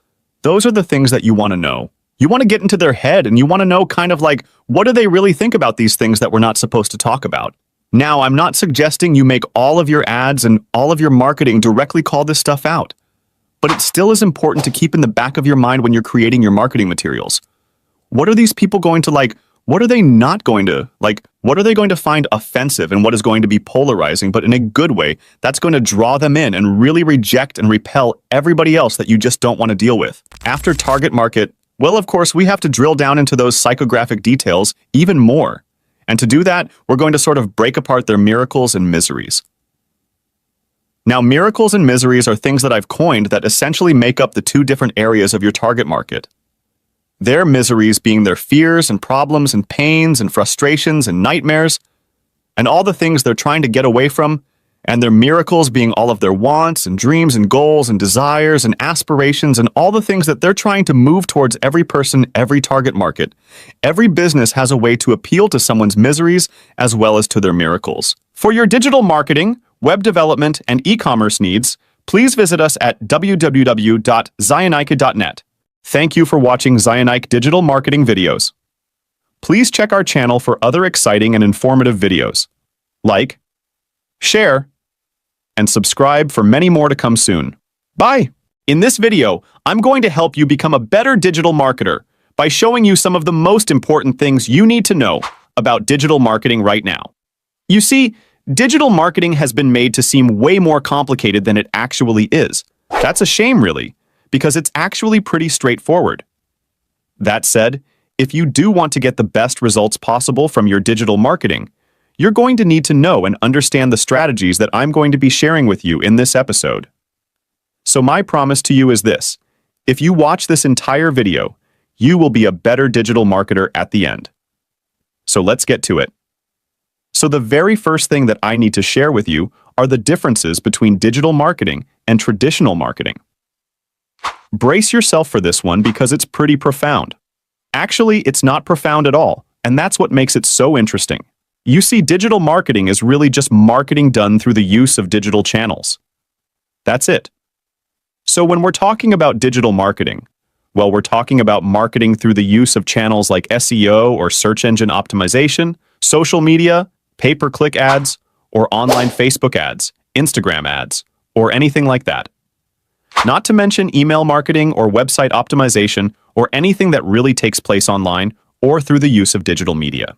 those are the things that you want to know. You want to get into their head and you want to know kind of like, what do they really think about these things that we're not supposed to talk about? Now, I'm not suggesting you make all of your ads and all of your marketing directly call this stuff out. But it still is important to keep in the back of your mind when you're creating your marketing materials. What are these people going to like? What are they not going to like? What are they going to find offensive and what is going to be polarizing, but in a good way that's going to draw them in and really reject and repel everybody else that you just don't want to deal with? After target market, well, of course, we have to drill down into those psychographic details even more. And to do that, we're going to sort of break apart their miracles and miseries. Now, miracles and miseries are things that I've coined that essentially make up the two different areas of your target market. Their miseries being their fears and problems and pains and frustrations and nightmares, and all the things they're trying to get away from, and their miracles being all of their wants and dreams and goals and desires and aspirations and all the things that they're trying to move towards every person, every target market. Every business has a way to appeal to someone's miseries as well as to their miracles. For your digital marketing, web development, and e-commerce needs, please visit us at www.zionike.net. Thank you for watching Zionike digital marketing videos. Please check our channel for other exciting and informative videos. Like, share, and subscribe for many more to come soon. Bye! In this video, I'm going to help you become a better digital marketer by showing you some of the most important things you need to know about digital marketing right now. You see, digital marketing has been made to seem way more complicated than it actually is. That's a shame, really, because it's actually pretty straightforward. That said, if you do want to get the best results possible from your digital marketing, you're going to need to know and understand the strategies that I'm going to be sharing with you in this episode. So my promise to you is this: if you watch this entire video, you will be a better digital marketer at the end. So let's get to it. So the very first thing that I need to share with you are the differences between digital marketing and traditional marketing. Brace yourself for this one because it's pretty profound. Actually, it's not profound at all, and that's what makes it so interesting. You see, digital marketing is really just marketing done through the use of digital channels. That's it. So when we're talking about digital marketing, well, we're talking about marketing through the use of channels like SEO or search engine optimization, social media, pay-per-click ads, or online Facebook ads, Instagram ads, or anything like that. Not to mention email marketing or website optimization or anything that really takes place online or through the use of digital media.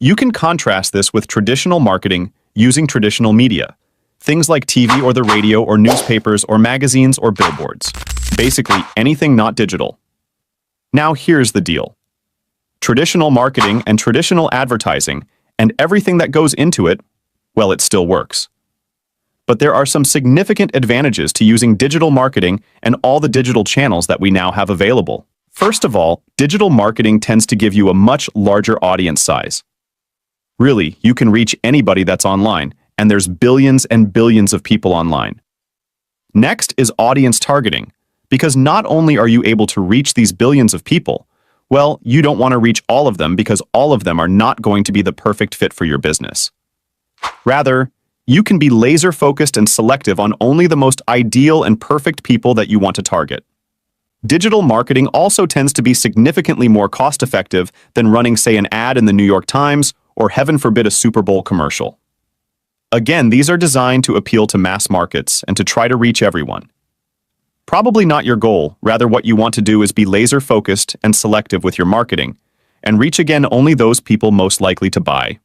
You can contrast this with traditional marketing using traditional media, things like TV or the radio or newspapers or magazines or billboards. Basically, anything not digital. Now here's the deal. Traditional marketing and traditional advertising and everything that goes into it, well, it still works. But there are some significant advantages to using digital marketing and all the digital channels that we now have available. First of all, digital marketing tends to give you a much larger audience size. Really, you can reach anybody that's online, and there's billions and billions of people online. Next is audience targeting, because not only are you able to reach these billions of people, well, you don't want to reach all of them because all of them are not going to be the perfect fit for your business. Rather, you can be laser-focused and selective on only the most ideal and perfect people that you want to target. Digital marketing also tends to be significantly more cost-effective than running, say, an ad in the New York Times or, heaven forbid, a Super Bowl commercial. Again, these are designed to appeal to mass markets and to try to reach everyone. Probably not your goal, rather what you want to do is be laser-focused and selective with your marketing, and reach again only those people most likely to buy.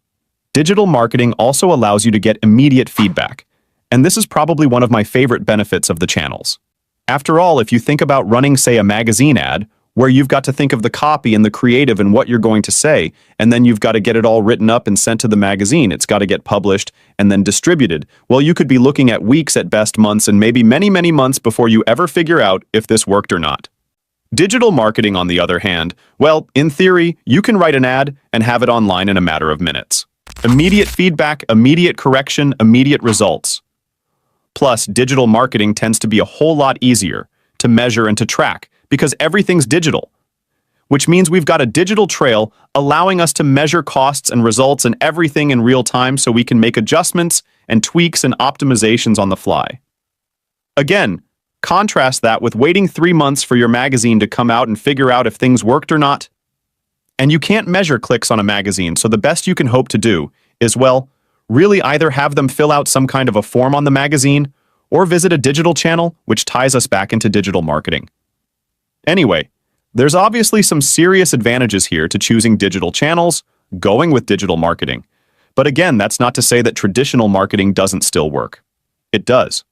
Digital marketing also allows you to get immediate feedback, and this is probably one of my favorite benefits of the channels. After all, if you think about running, say, a magazine ad, where you've got to think of the copy and the creative and what you're going to say, and then you've got to get it all written up and sent to the magazine. It's got to get published and then distributed. Well, you could be looking at weeks, at best months, and maybe many, many months before you ever figure out if this worked or not. Digital marketing, on the other hand, well, in theory, you can write an ad and have it online in a matter of minutes. Immediate feedback, immediate correction, immediate results. Plus, digital marketing tends to be a whole lot easier to measure and to track because everything's digital, which means we've got a digital trail allowing us to measure costs and results and everything in real time so we can make adjustments and tweaks and optimizations on the fly. Again, contrast that with waiting 3 months for your magazine to come out and figure out if things worked or not. And you can't measure clicks on a magazine, so the best you can hope to do is, well, really either have them fill out some kind of a form on the magazine or visit a digital channel, which ties us back into digital marketing. Anyway, there's obviously some serious advantages here to choosing digital channels, going with digital marketing. But again, that's not to say that traditional marketing doesn't still work. It does.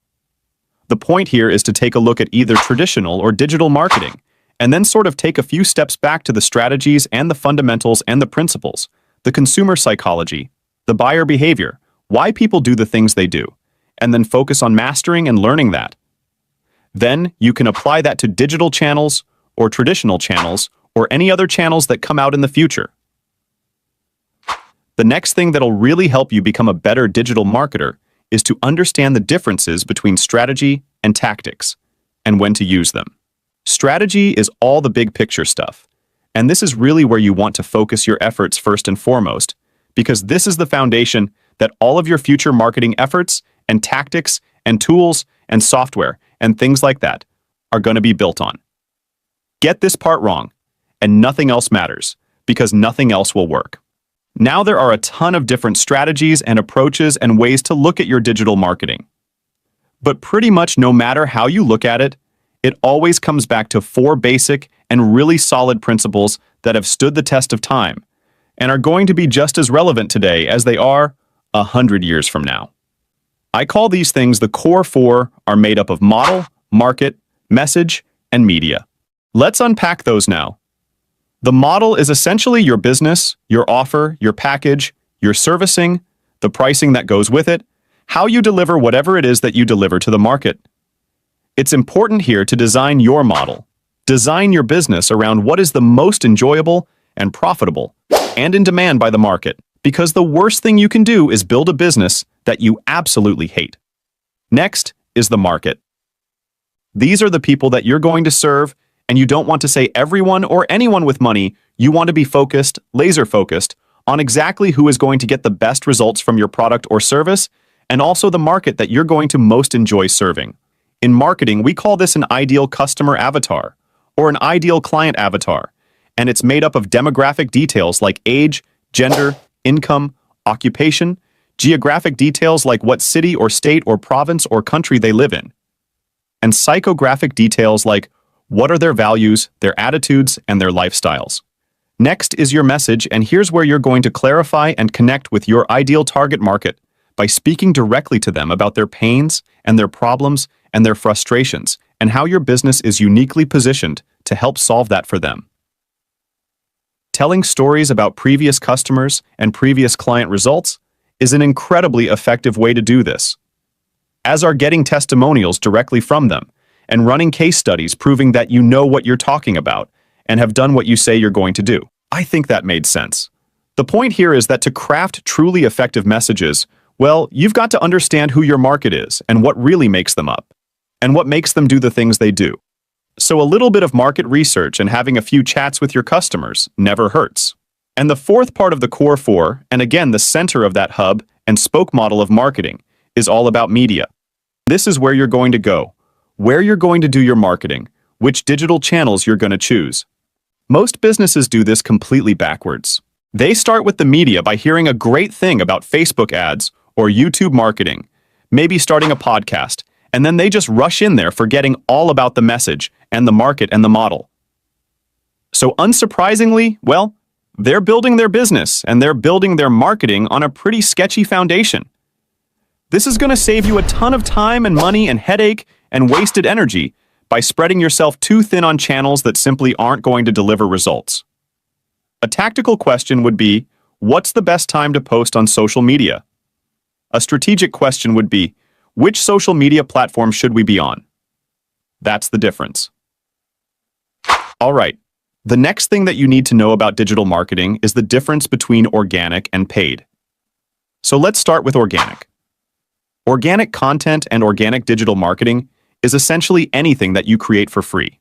The point here is to take a look at either traditional or digital marketing, and then sort of take a few steps back to the strategies and the fundamentals and the principles, the consumer psychology, the buyer behavior, why people do the things they do, and then focus on mastering and learning that. Then you can apply that to digital channels or traditional channels or any other channels that come out in the future. The next thing that'll really help you become a better digital marketer is to understand the differences between strategy and tactics and when to use them. Strategy is all the big picture stuff, and this is really where you want to focus your efforts first and foremost, because this is the foundation that all of your future marketing efforts and tactics and tools and software and things like that are going to be built on. Get this part wrong, and nothing else matters, because nothing else will work. Now there are a ton of different strategies and approaches and ways to look at your digital marketing. But pretty much no matter how you look at it, it always comes back to 4 basic and really solid principles that have stood the test of time and are going to be just as relevant today as they are 100 years from now. I call these things the core 4 are made up of model, market, message, and media. Let's unpack those now. The model is essentially your business, your offer, your package, your servicing, the pricing that goes with it, how you deliver whatever it is that you deliver to the market. It's important here to design your model. Design your business around what is the most enjoyable and profitable and in demand by the market, because the worst thing you can do is build a business that you absolutely hate. Next is the market. These are the people that you're going to serve, and you don't want to say everyone or anyone with money. You want to be focused, laser focused, on exactly who is going to get the best results from your product or service, and also the market that you're going to most enjoy serving. In marketing, we call this an ideal customer avatar, or an ideal client avatar, and it's made up of demographic details like age, gender, income, occupation, geographic details like what city or state or province or country they live in, and psychographic details like what are their values, their attitudes, and their lifestyles. Next is your message, and here's where you're going to clarify and connect with your ideal target market by speaking directly to them about their pains and their problems and their frustrations, and how your business is uniquely positioned to help solve that for them. Telling stories about previous customers and previous client results is an incredibly effective way to do this, as are getting testimonials directly from them and running case studies proving that you know what you're talking about and have done what you say you're going to do. I think that made sense. The point here is that to craft truly effective messages, well, you've got to understand who your market is and what really makes them up, and what makes them do the things they do. So a little bit of market research and having a few chats with your customers never hurts. And the fourth part of the core 4, and again the center of that hub and spoke model of marketing, is all about media. This is where you're going to go, where you're going to do your marketing, which digital channels you're going to choose. Most businesses do this completely backwards. They start with the media by hearing a great thing about Facebook ads or YouTube marketing, maybe starting a podcast, and then they just rush in there forgetting all about the message and the market and the model. So unsurprisingly, well, they're building their business and they're building their marketing on a pretty sketchy foundation. This is going to save you a ton of time and money and headache and wasted energy by spreading yourself too thin on channels that simply aren't going to deliver results. A tactical question would be, what's the best time to post on social media? A strategic question would be, which social media platform should we be on? That's the difference. All right, the next thing that you need to know about digital marketing is the difference between organic and paid. So let's start with organic. Organic content and organic digital marketing is essentially anything that you create for free.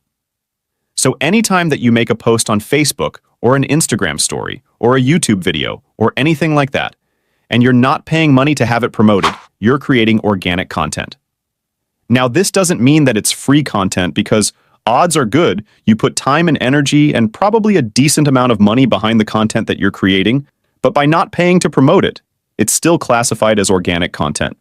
So anytime that you make a post on Facebook or an Instagram story or a YouTube video or anything like that, and you're not paying money to have it promoted, you're creating organic content. Now, this doesn't mean that it's free content because odds are good you put time and energy and probably a decent amount of money behind the content that you're creating, but by not paying to promote it, it's still classified as organic content.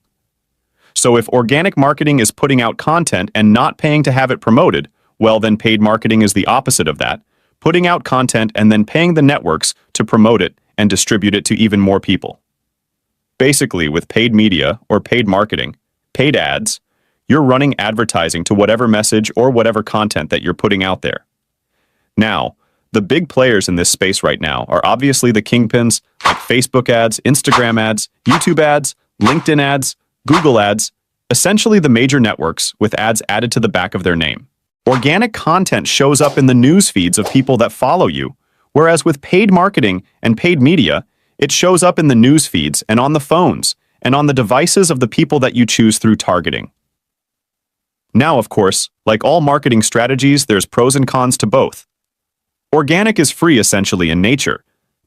So if organic marketing is putting out content and not paying to have it promoted, well, then paid marketing is the opposite of that, putting out content and then paying the networks to promote it and distribute it to even more people. Basically, with paid media or paid marketing, paid ads, you're running advertising to whatever message or whatever content that you're putting out there. Now, the big players in this space right now are obviously the kingpins like Facebook ads, Instagram ads, YouTube ads, LinkedIn ads, Google ads, essentially the major networks with ads added to the back of their name. Organic content shows up in the news feeds of people that follow you, whereas with paid marketing and paid media, it shows up in the news feeds and on the phones and on the devices of the people that you choose through targeting. Now, of course, like all marketing strategies, there's pros and cons to both. Organic is free essentially in nature,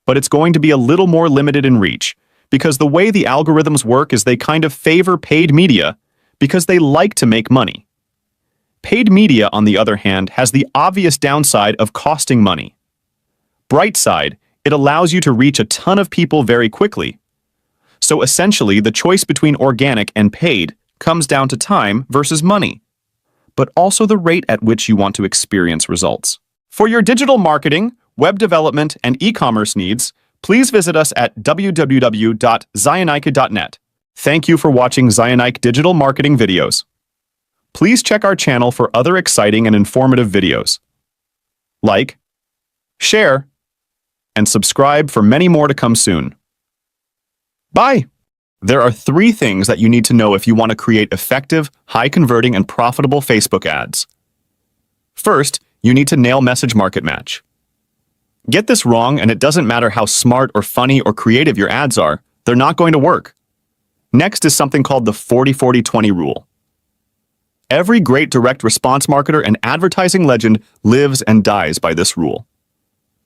but it's going to be a little more limited in reach, because the way the algorithms work is they kind of favor paid media because they like to make money. Paid media, on the other hand, has the obvious downside of costing money. Bright side, it allows you to reach a ton of people very quickly. So essentially, the choice between organic and paid comes down to time versus money, but also the rate at which you want to experience results. For your digital marketing, web development, and e-commerce needs, please visit us at www.zionike.net. Thank you for watching Zionike digital marketing videos. Please check our channel for other exciting and informative videos. Like, share, and subscribe for many more to come soon. Bye! There are 3 things that you need to know if you want to create effective, high-converting, and profitable Facebook ads. First, you need to nail message market match. Get this wrong, and it doesn't matter how smart or funny or creative your ads are, they're not going to work. Next is something called the 40-40-20 rule. Every great direct response marketer and advertising legend lives and dies by this rule.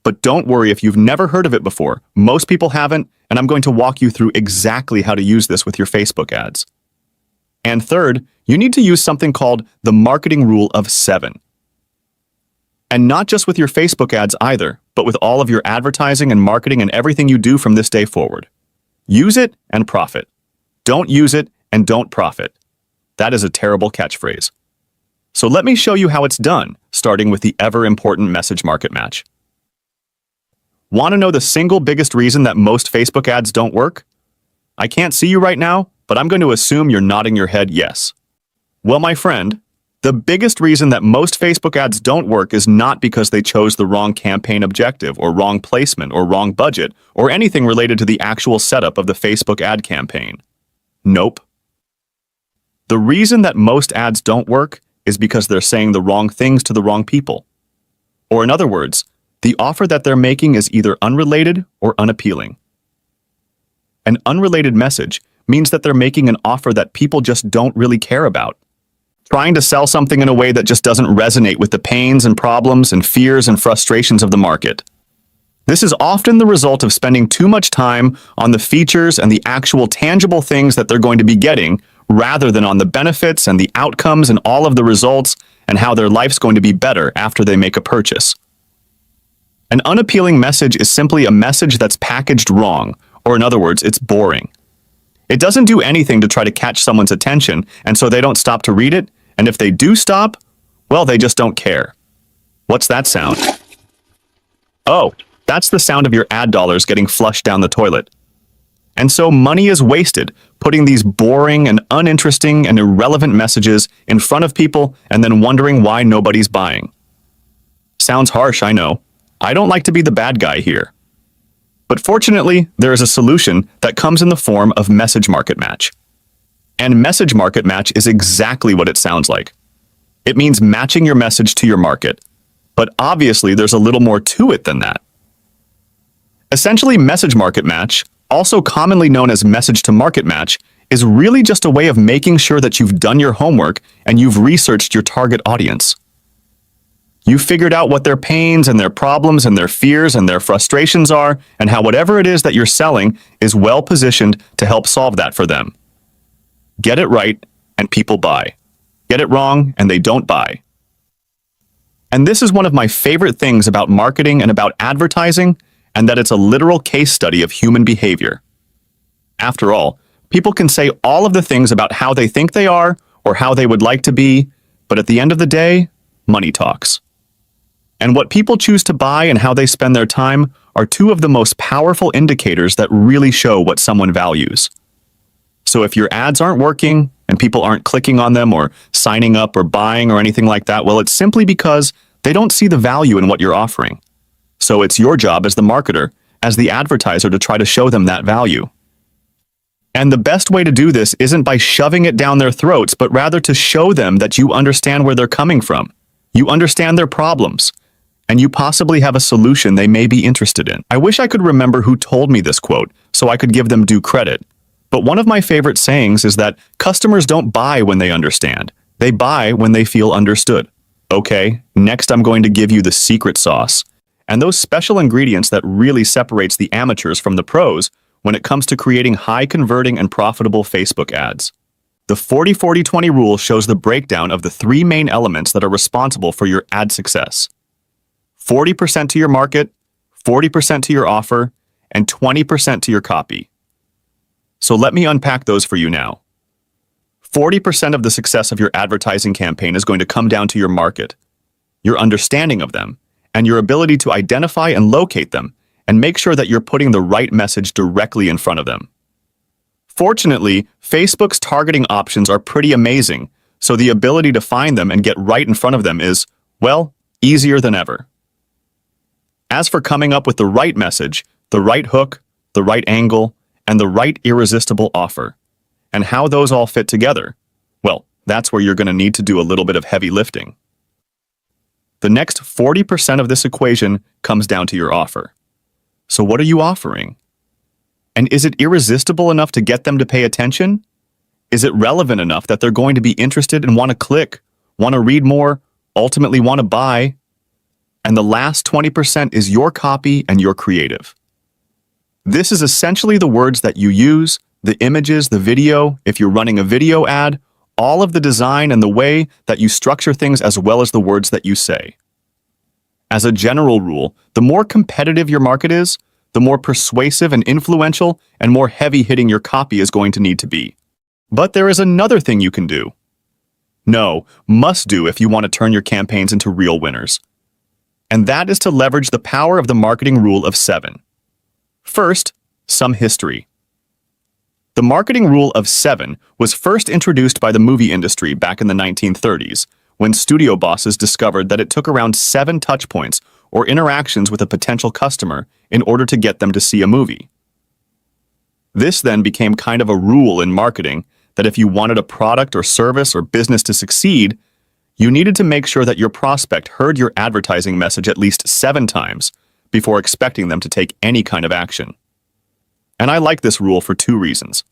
But don't worry if you've never heard of it before. Most people haven't, and I'm going to walk you through exactly how to use this with your Facebook ads. And third, you need to use something called the marketing rule of 7. And not just with your Facebook ads either, but with all of your advertising and marketing and everything you do from this day forward. Use it and profit. Don't use it and don't profit. That is a terrible catchphrase. So let me show you how it's done, starting with the ever-important message market match. Want to know the single biggest reason that most Facebook ads don't work? I can't see you right now, but I'm going to assume you're nodding your head yes. Well, my friend, the biggest reason that most Facebook ads don't work is not because they chose the wrong campaign objective or wrong placement or wrong budget or anything related to the actual setup of the Facebook ad campaign. Nope. The reason that most ads don't work is because they're saying the wrong things to the wrong people. Or in other words, the offer that they're making is either unrelated or unappealing. An unrelated message means that they're making an offer that people just don't really care about. Trying to sell something in a way that just doesn't resonate with the pains and problems and fears and frustrations of the market. This is often the result of spending too much time on the features and the actual tangible things that they're going to be getting, rather than on the benefits and the outcomes and all of the results and how their life's going to be better after they make a purchase. An unappealing message is simply a message that's packaged wrong, or in other words, it's boring. It doesn't do anything to try to catch someone's attention, and so they don't stop to read it, and if they do stop, well, they just don't care. What's that sound? Oh, That's the sound of your ad dollars getting flushed down the toilet. And so money is wasted putting these boring and uninteresting and irrelevant messages in front of people and then wondering why nobody's buying. Sounds harsh, I know. I don't like to be the bad guy here. But fortunately, there is a solution that comes in the form of message market match. And message market match is exactly what it sounds like. It means matching your message to your market. But obviously, there's a little more to it than that. Essentially, message market match, also commonly known as message to market match, is really just a way of making sure that you've done your homework and you've researched your target audience. You figured out what their pains and their problems and their fears and their frustrations are, and how whatever it is that you're selling is well positioned to help solve that for them. Get it right, and people buy. Get it wrong, and they don't buy. And this is one of my favorite things about marketing and about advertising, and that it's a literal case study of human behavior. After all, people can say all of the things about how they think they are or how they would like to be, but at the end of the day, money talks. And what people choose to buy and how they spend their time are two of the most powerful indicators that really show what someone values. So if your ads aren't working and people aren't clicking on them or signing up or buying or anything like that, well, it's simply because they don't see the value in what you're offering. So it's your job as the marketer, as the advertiser, to try to show them that value. And the best way to do this isn't by shoving it down their throats, but rather to show them that you understand where they're coming from. You understand their problems, and you possibly have a solution they may be interested in. I wish I could remember who told me this quote, so I could give them due credit. But one of my favorite sayings is that customers don't buy when they understand. They buy when they feel understood. Okay, next I'm going to give you the secret sauce, and those special ingredients that really separates the amateurs from the pros when it comes to creating high-converting and profitable Facebook ads. The 40-40-20 rule shows the breakdown of the three main elements that are responsible for your ad success. 40% to your market, 40% to your offer, and 20% to your copy. So let me unpack those for you now. 40% of the success of your advertising campaign is going to come down to your market, your understanding of them, and your ability to identify and locate them, and make sure that you're putting the right message directly in front of them. Fortunately, Facebook's targeting options are pretty amazing, so the ability to find them and get right in front of them is, well, easier than ever. As for coming up with the right message, the right hook, the right angle, and the right irresistible offer, and how those all fit together, well, that's where you're going to need to do a little bit of heavy lifting. The next 40% of this equation comes down to your offer. So what are you offering? And is it irresistible enough to get them to pay attention? Is it relevant enough that they're going to be interested and want to click, want to read more, ultimately want to buy? And the last 20% is your copy and your creative. This is essentially the words that you use, the images, the video, if you're running a video ad, all of the design and the way that you structure things as well as the words that you say. As a general rule, the more competitive your market is, the more persuasive and influential and more heavy-hitting your copy is going to need to be. But there is another thing you can do. No, must do if you want to turn your campaigns into real winners. And that is to leverage the power of the marketing rule of 7. First, some history. The marketing rule of 7 was first introduced by the movie industry back in the 1930s, when studio bosses discovered that it took around 7 touchpoints or interactions with a potential customer in order to get them to see a movie. This then became kind of a rule in marketing that if you wanted a product or service or business to succeed, you needed to make sure that your prospect heard your advertising message at least 7 times before expecting them to take any kind of action. And I like this rule for 2 reasons.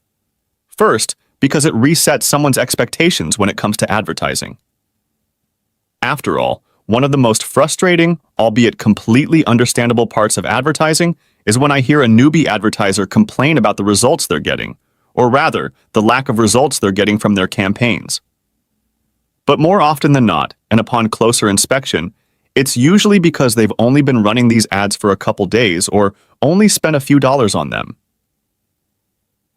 First, because it resets someone's expectations when it comes to advertising. After all, one of the most frustrating, albeit completely understandable parts of advertising is when I hear a newbie advertiser complain about the results they're getting, or rather, the lack of results they're getting from their campaigns. But more often than not, and upon closer inspection, it's usually because they've only been running these ads for a couple days or only spent a few dollars on them.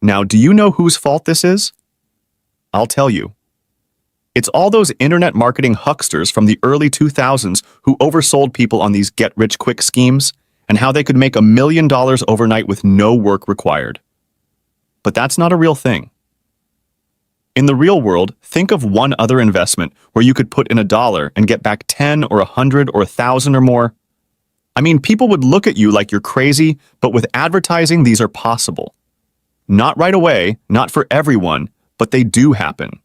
Now, do you know whose fault this is? I'll tell you. It's all those internet marketing hucksters from the early 2000s who oversold people on these get-rich-quick schemes, and how they could make $1 million overnight with no work required. But that's not a real thing. In the real world, think of one other investment where you could put in $1 and get back 10 or 100 or 1,000 or more. I mean, people would look at you like you're crazy, but with advertising, these are possible. Not right away, not for everyone, but they do happen.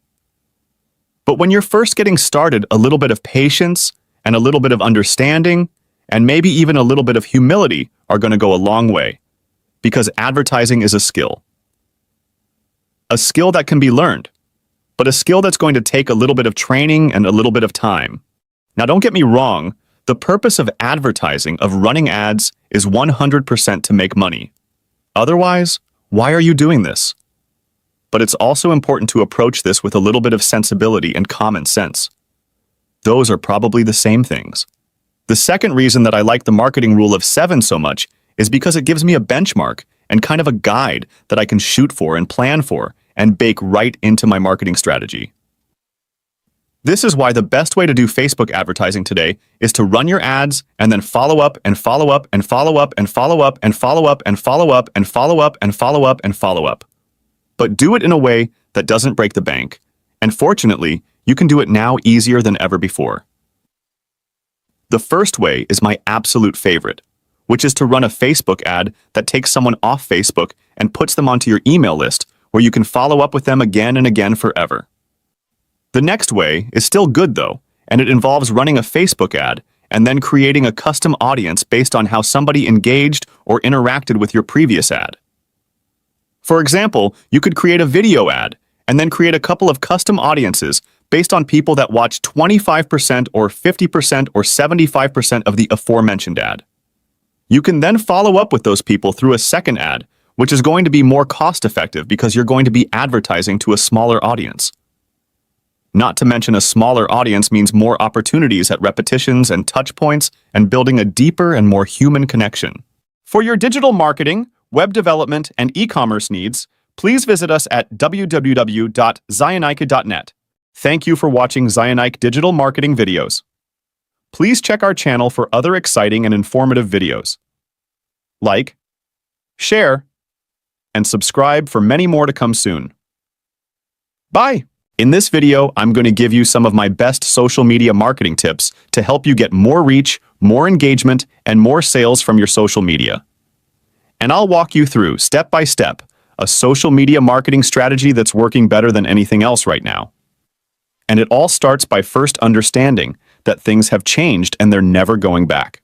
But when you're first getting started, a little bit of patience and a little bit of understanding and maybe even a little bit of humility are going to go a long way, because advertising is a skill. A skill that can be learned, but a skill that's going to take a little bit of training and a little bit of time. Now, don't get me wrong, the purpose of advertising, of running ads, is 100% to make money. Otherwise, why are you doing this? But it's also important to approach this with a little bit of sensibility and common sense. Those are probably the same things. The second reason that I like the marketing rule of 7 so much is because it gives me a benchmark and kind of a guide that I can shoot for and plan for and bake right into my marketing strategy. This is why the best way to do Facebook advertising today is to run your ads and then follow up and follow up and follow up and follow up and follow up and follow up and follow up and follow up and follow up. But do it in a way that doesn't break the bank. And fortunately, you can do it now easier than ever before. The first way is my absolute favorite, which is to run a Facebook ad that takes someone off Facebook and puts them onto your email list where you can follow up with them again and again forever. The next way is still good though, and it involves running a Facebook ad and then creating a custom audience based on how somebody engaged or interacted with your previous ad. For example, you could create a video ad and then create a couple of custom audiences based on people that watch 25% or 50% or 75% of the aforementioned ad. You can then follow up with those people through a second ad, which is going to be more cost-effective because you're going to be advertising to a smaller audience. Not to mention a smaller audience means more opportunities at repetitions and touch points and building a deeper and more human connection. For your digital marketing, web development, and e-commerce needs, please visit us at www.zionike.net. Thank you for watching Zionike digital marketing videos. Please check our channel for other exciting and informative videos. Like, share, and subscribe for many more to come soon. Bye! In this video, I'm going to give you some of my best social media marketing tips to help you get more reach, more engagement, and more sales from your social media. And I'll walk you through, step by step, a social media marketing strategy that's working better than anything else right now. And it all starts by first understanding that things have changed and they're never going back.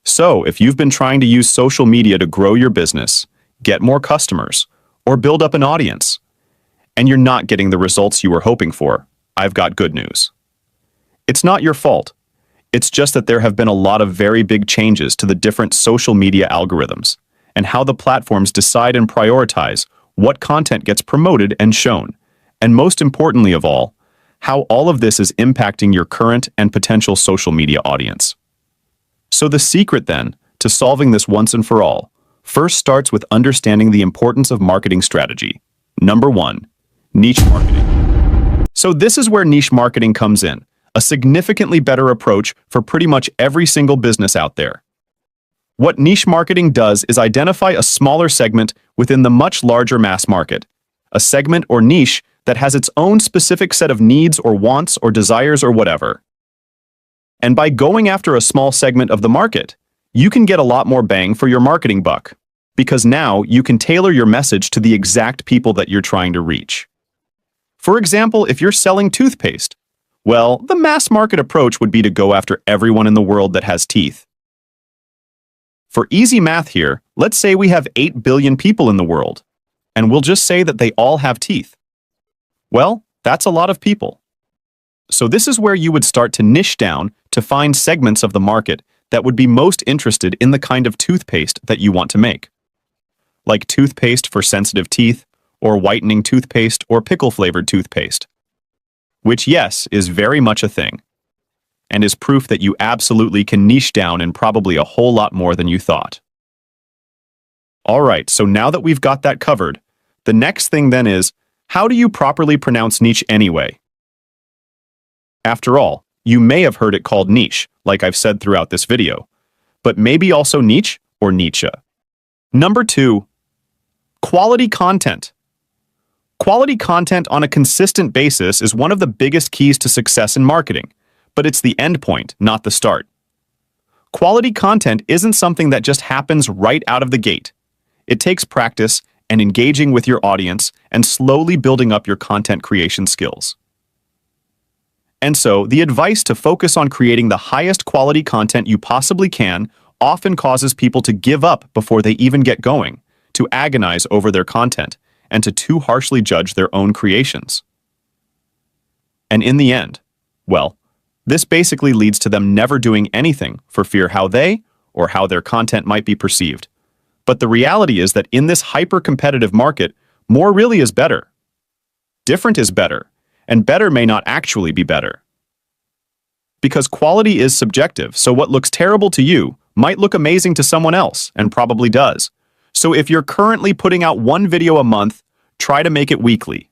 So, if you've been trying to use social media to grow your business, get more customers, or build up an audience, and you're not getting the results you were hoping for, I've got good news. It's not your fault. It's just that there have been a lot of very big changes to the different social media algorithms and how the platforms decide and prioritize what content gets promoted and shown, and most importantly of all, how all of this is impacting your current and potential social media audience. So the secret then to solving this once and for all first starts with understanding the importance of marketing strategy. Number 1, niche marketing. So this is where niche marketing comes in, a significantly better approach for pretty much every single business out there. What niche marketing does is identify a smaller segment within the much larger mass market, a segment or niche that has its own specific set of needs or wants or desires or whatever. And by going after a small segment of the market, you can get a lot more bang for your marketing buck, because now you can tailor your message to the exact people that you're trying to reach. For example, if you're selling toothpaste, well, the mass market approach would be to go after everyone in the world that has teeth. For easy math here, let's say we have 8 billion people in the world, and we'll just say that they all have teeth. Well, that's a lot of people. So this is where you would start to niche down to find segments of the market that would be most interested in the kind of toothpaste that you want to make. Like toothpaste for sensitive teeth, or whitening toothpaste, or pickle-flavored toothpaste. Which, yes, is very much a thing, and is proof that you absolutely can niche down in probably a whole lot more than you thought. Alright, so now that we've got that covered, the next thing then is, how do you properly pronounce niche anyway? After all, you may have heard it called niche, like I've said throughout this video, but maybe also niche or niche. Number 2, quality content. Quality content on a consistent basis is one of the biggest keys to success in marketing, but it's the end point, not the start. Quality content isn't something that just happens right out of the gate. It takes practice and engaging with your audience and slowly building up your content creation skills. And so, the advice to focus on creating the highest quality content you possibly can often causes people to give up before they even get going, to agonize over their content, and to too harshly judge their own creations. And in the end, well, this basically leads to them never doing anything for fear how they or how their content might be perceived. But the reality is that in this hyper-competitive market, more really is better. Different is better, and better may not actually be better. Because quality is subjective, so what looks terrible to you might look amazing to someone else, and probably does. So if you're currently putting out one video a month, try to make it weekly.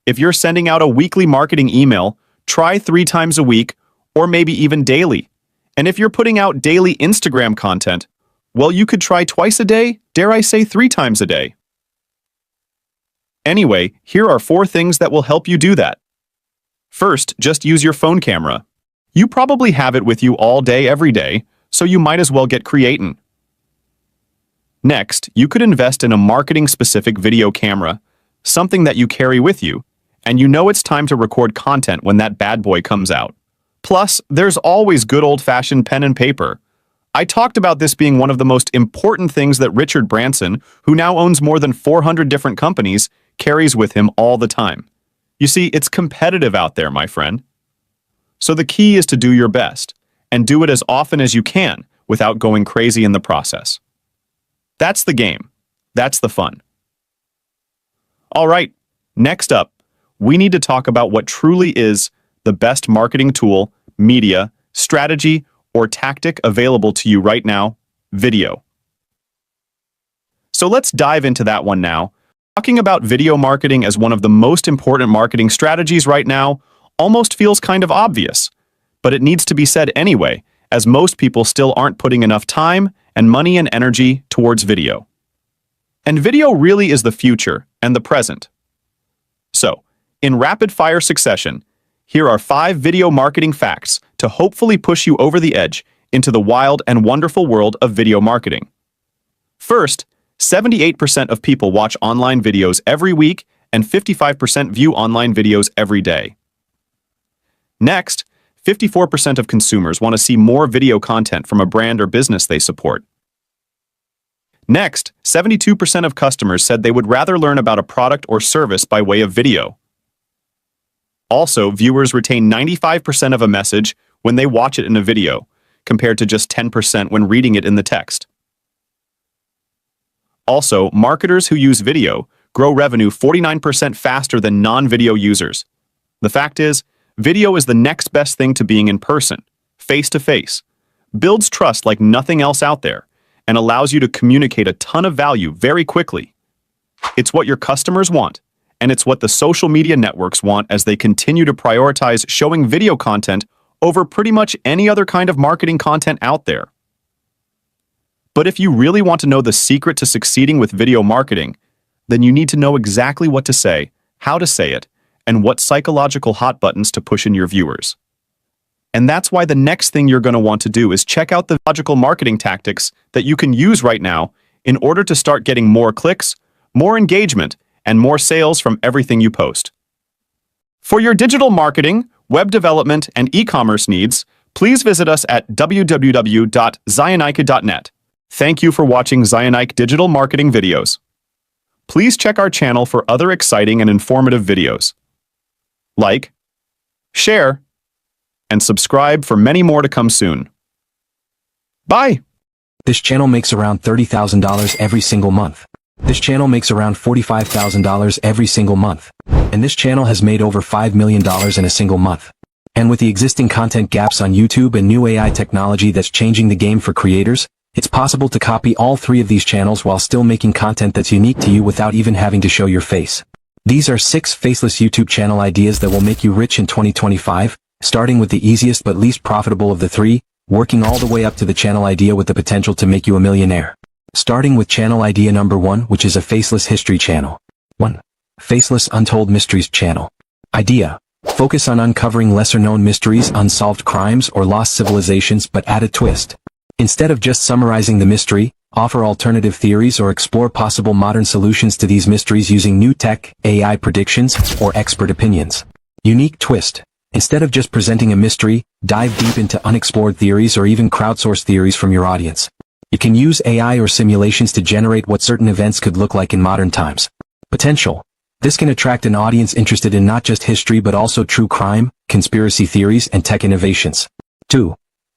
If you're sending out a weekly marketing email, try 3 times a week, or maybe even daily. And if you're putting out daily Instagram content, well, you could try twice a day, dare I say 3 times a day. Anyway, here are 4 things that will help you do that. First, just use your phone camera. You probably have it with you all day, every day, so you might as well get creating. Next, you could invest in a marketing-specific video camera, something that you carry with you, and you know it's time to record content when that bad boy comes out. Plus, there's always good old-fashioned pen and paper. I talked about this being one of the most important things that Richard Branson, who now owns more than 400 different companies, carries with him all the time. You see, it's competitive out there, my friend. So the key is to do your best, and do it as often as you can without going crazy in the process. That's the game. That's the fun. All right, next up, we need to talk about what truly is the best marketing tool, media, strategy, or tactic available to you right now: video. So let's dive into that one now. Talking about video marketing as one of the most important marketing strategies right now almost feels kind of obvious, but it needs to be said anyway, as most people still aren't putting enough time and money and energy towards video. And video really is the future and the present. So, in rapid-fire succession, here are 5 video marketing facts to hopefully push you over the edge into the wild and wonderful world of video marketing. First, 78% of people watch online videos every week and 55% view online videos every day. Next, 54% of consumers want to see more video content from a brand or business they support. Next, 72% of customers said they would rather learn about a product or service by way of video. Also, viewers retain 95% of a message when they watch it in a video, compared to just 10% when reading it in the text. Also, marketers who use video grow revenue 49% faster than non-video users. The fact is, video is the next best thing to being in person, face-to-face, builds trust like nothing else out there, and allows you to communicate a ton of value very quickly. It's what your customers want, and it's what the social media networks want as they continue to prioritize showing video content over pretty much any other kind of marketing content out there. But if you really want to know the secret to succeeding with video marketing, then you need to know exactly what to say, how to say it, and what psychological hot buttons to push in your viewers. And that's why the next thing you're going to want to do is check out the logical marketing tactics that you can use right now in order to start getting more clicks, more engagement, and more sales from everything you post. For your digital marketing, web development, and e-commerce needs, please visit us at www.zionike.net. Thank you for watching Zionike digital marketing videos. Please check our channel for other exciting and informative videos. Like, share, and subscribe for many more to come soon. Bye! This channel makes around $30,000 every single month. This channel makes around $45,000 every single month. And this channel has made over $5 million in a single month. And with the existing content gaps on YouTube and new AI technology that's changing the game for creators, it's possible to copy all 3 of these channels while still making content that's unique to you without even having to show your face. These are 6 faceless YouTube channel ideas that will make you rich in 2025, starting with the easiest but least profitable of the 3, working all the way up to the channel idea with the potential to make you a millionaire. Starting with channel idea number 1, which is a faceless history channel. 1. Faceless Untold Mysteries channel. Idea. Focus on uncovering lesser-known mysteries, unsolved crimes, or lost civilizations, but add a twist. Instead of just summarizing the mystery, offer alternative theories or explore possible modern solutions to these mysteries using new tech, AI predictions, or expert opinions. Unique twist. Instead of just presenting a mystery, dive deep into unexplored theories or even crowdsource theories from your audience. You can use AI or simulations to generate what certain events could look like in modern times. Potential. This can attract an audience interested in not just history but also true crime, conspiracy theories, and tech innovations. 2.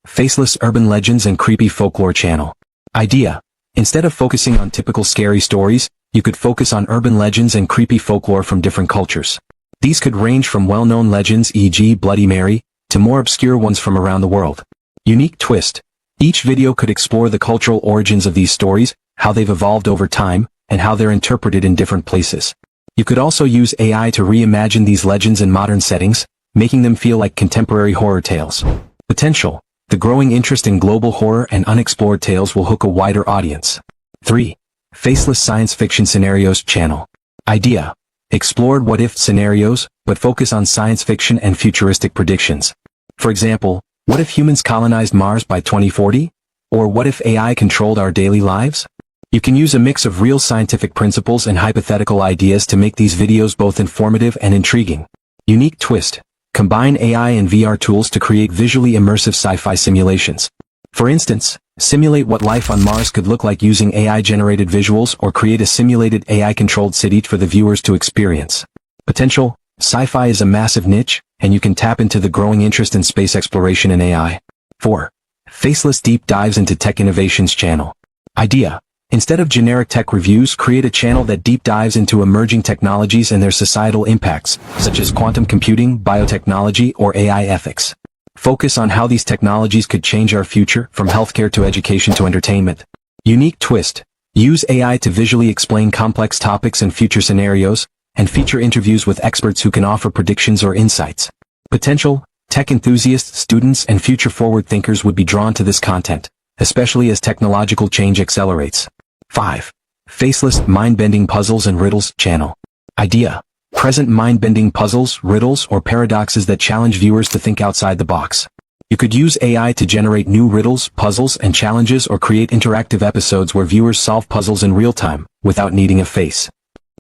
Faceless Urban Legends and Creepy Folklore channel. Idea. Instead of focusing on typical scary stories, you could focus on urban legends and creepy folklore from different cultures. These could range from well-known legends, e.g. Bloody Mary, to more obscure ones from around the world. Unique twist. Each video could explore the cultural origins of these stories, how they've evolved over time, and how they're interpreted in different places. You could also use AI to reimagine these legends in modern settings, making them feel like contemporary horror tales. Potential. The growing interest in global horror and unexplored tales will hook a wider audience. 3. Faceless Science Fiction Scenarios channel. Idea. Explored what-if scenarios, but focus on science fiction and futuristic predictions. For example, what if humans colonized Mars by 2040? Or what if AI controlled our daily lives? You can use a mix of real scientific principles and hypothetical ideas to make these videos both informative and intriguing. Unique twist. Combine AI and VR tools to create visually immersive sci-fi simulations. For instance, simulate what life on Mars could look like using AI-generated visuals or create a simulated AI-controlled city for the viewers to experience. Potential. Sci-fi is a massive niche, and you can tap into the growing interest in space exploration and AI. 4. Faceless Deep Dives into Tech Innovations channel. Idea. Instead of generic tech reviews, create a channel that deep dives into emerging technologies and their societal impacts, such as quantum computing, biotechnology, or AI ethics. Focus on how these technologies could change our future, from healthcare to education to entertainment. Unique twist. Use AI to visually explain complex topics and future scenarios, and feature interviews with experts who can offer predictions or insights. Potential. Tech enthusiasts, students, and future-forward thinkers would be drawn to this content, especially as technological change accelerates. 5. Faceless Mind-Bending Puzzles and Riddles channel. Idea. Present mind-bending puzzles, riddles, or paradoxes that challenge viewers to think outside the box. You could use AI to generate new riddles, puzzles, and challenges, or create interactive episodes where viewers solve puzzles in real time, without needing a face.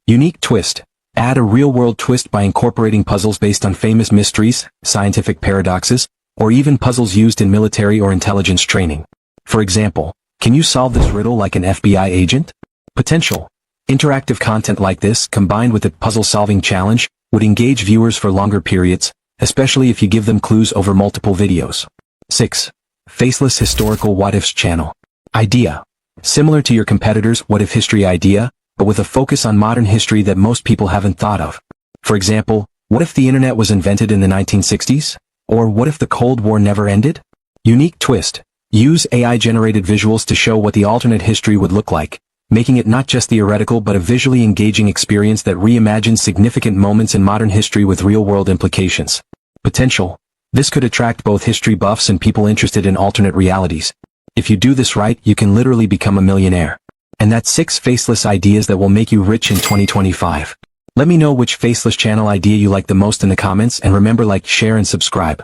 Unique twist. Add a real-world twist by incorporating puzzles based on famous mysteries, scientific paradoxes, or even puzzles used in military or intelligence training. For example, can you solve this riddle like an FBI agent? Potential. Interactive content like this, combined with a puzzle-solving challenge, would engage viewers for longer periods, especially if you give them clues over multiple videos. 6. Faceless Historical What-Ifs channel. Idea. Similar to your competitors' What If History idea, but with a focus on modern history that most people haven't thought of. For example, what if the internet was invented in the 1960s? Or what if the Cold War never ended? Unique twist. Use AI-generated visuals to show what the alternate history would look like, making it not just theoretical but a visually engaging experience that reimagines significant moments in modern history with real-world implications. Potential. This could attract both history buffs and people interested in alternate realities. If you do this right, you can literally become a millionaire. And that's 6 faceless ideas that will make you rich in 2025. Let me know which faceless channel idea you like the most in the comments, and remember, like, share, and subscribe.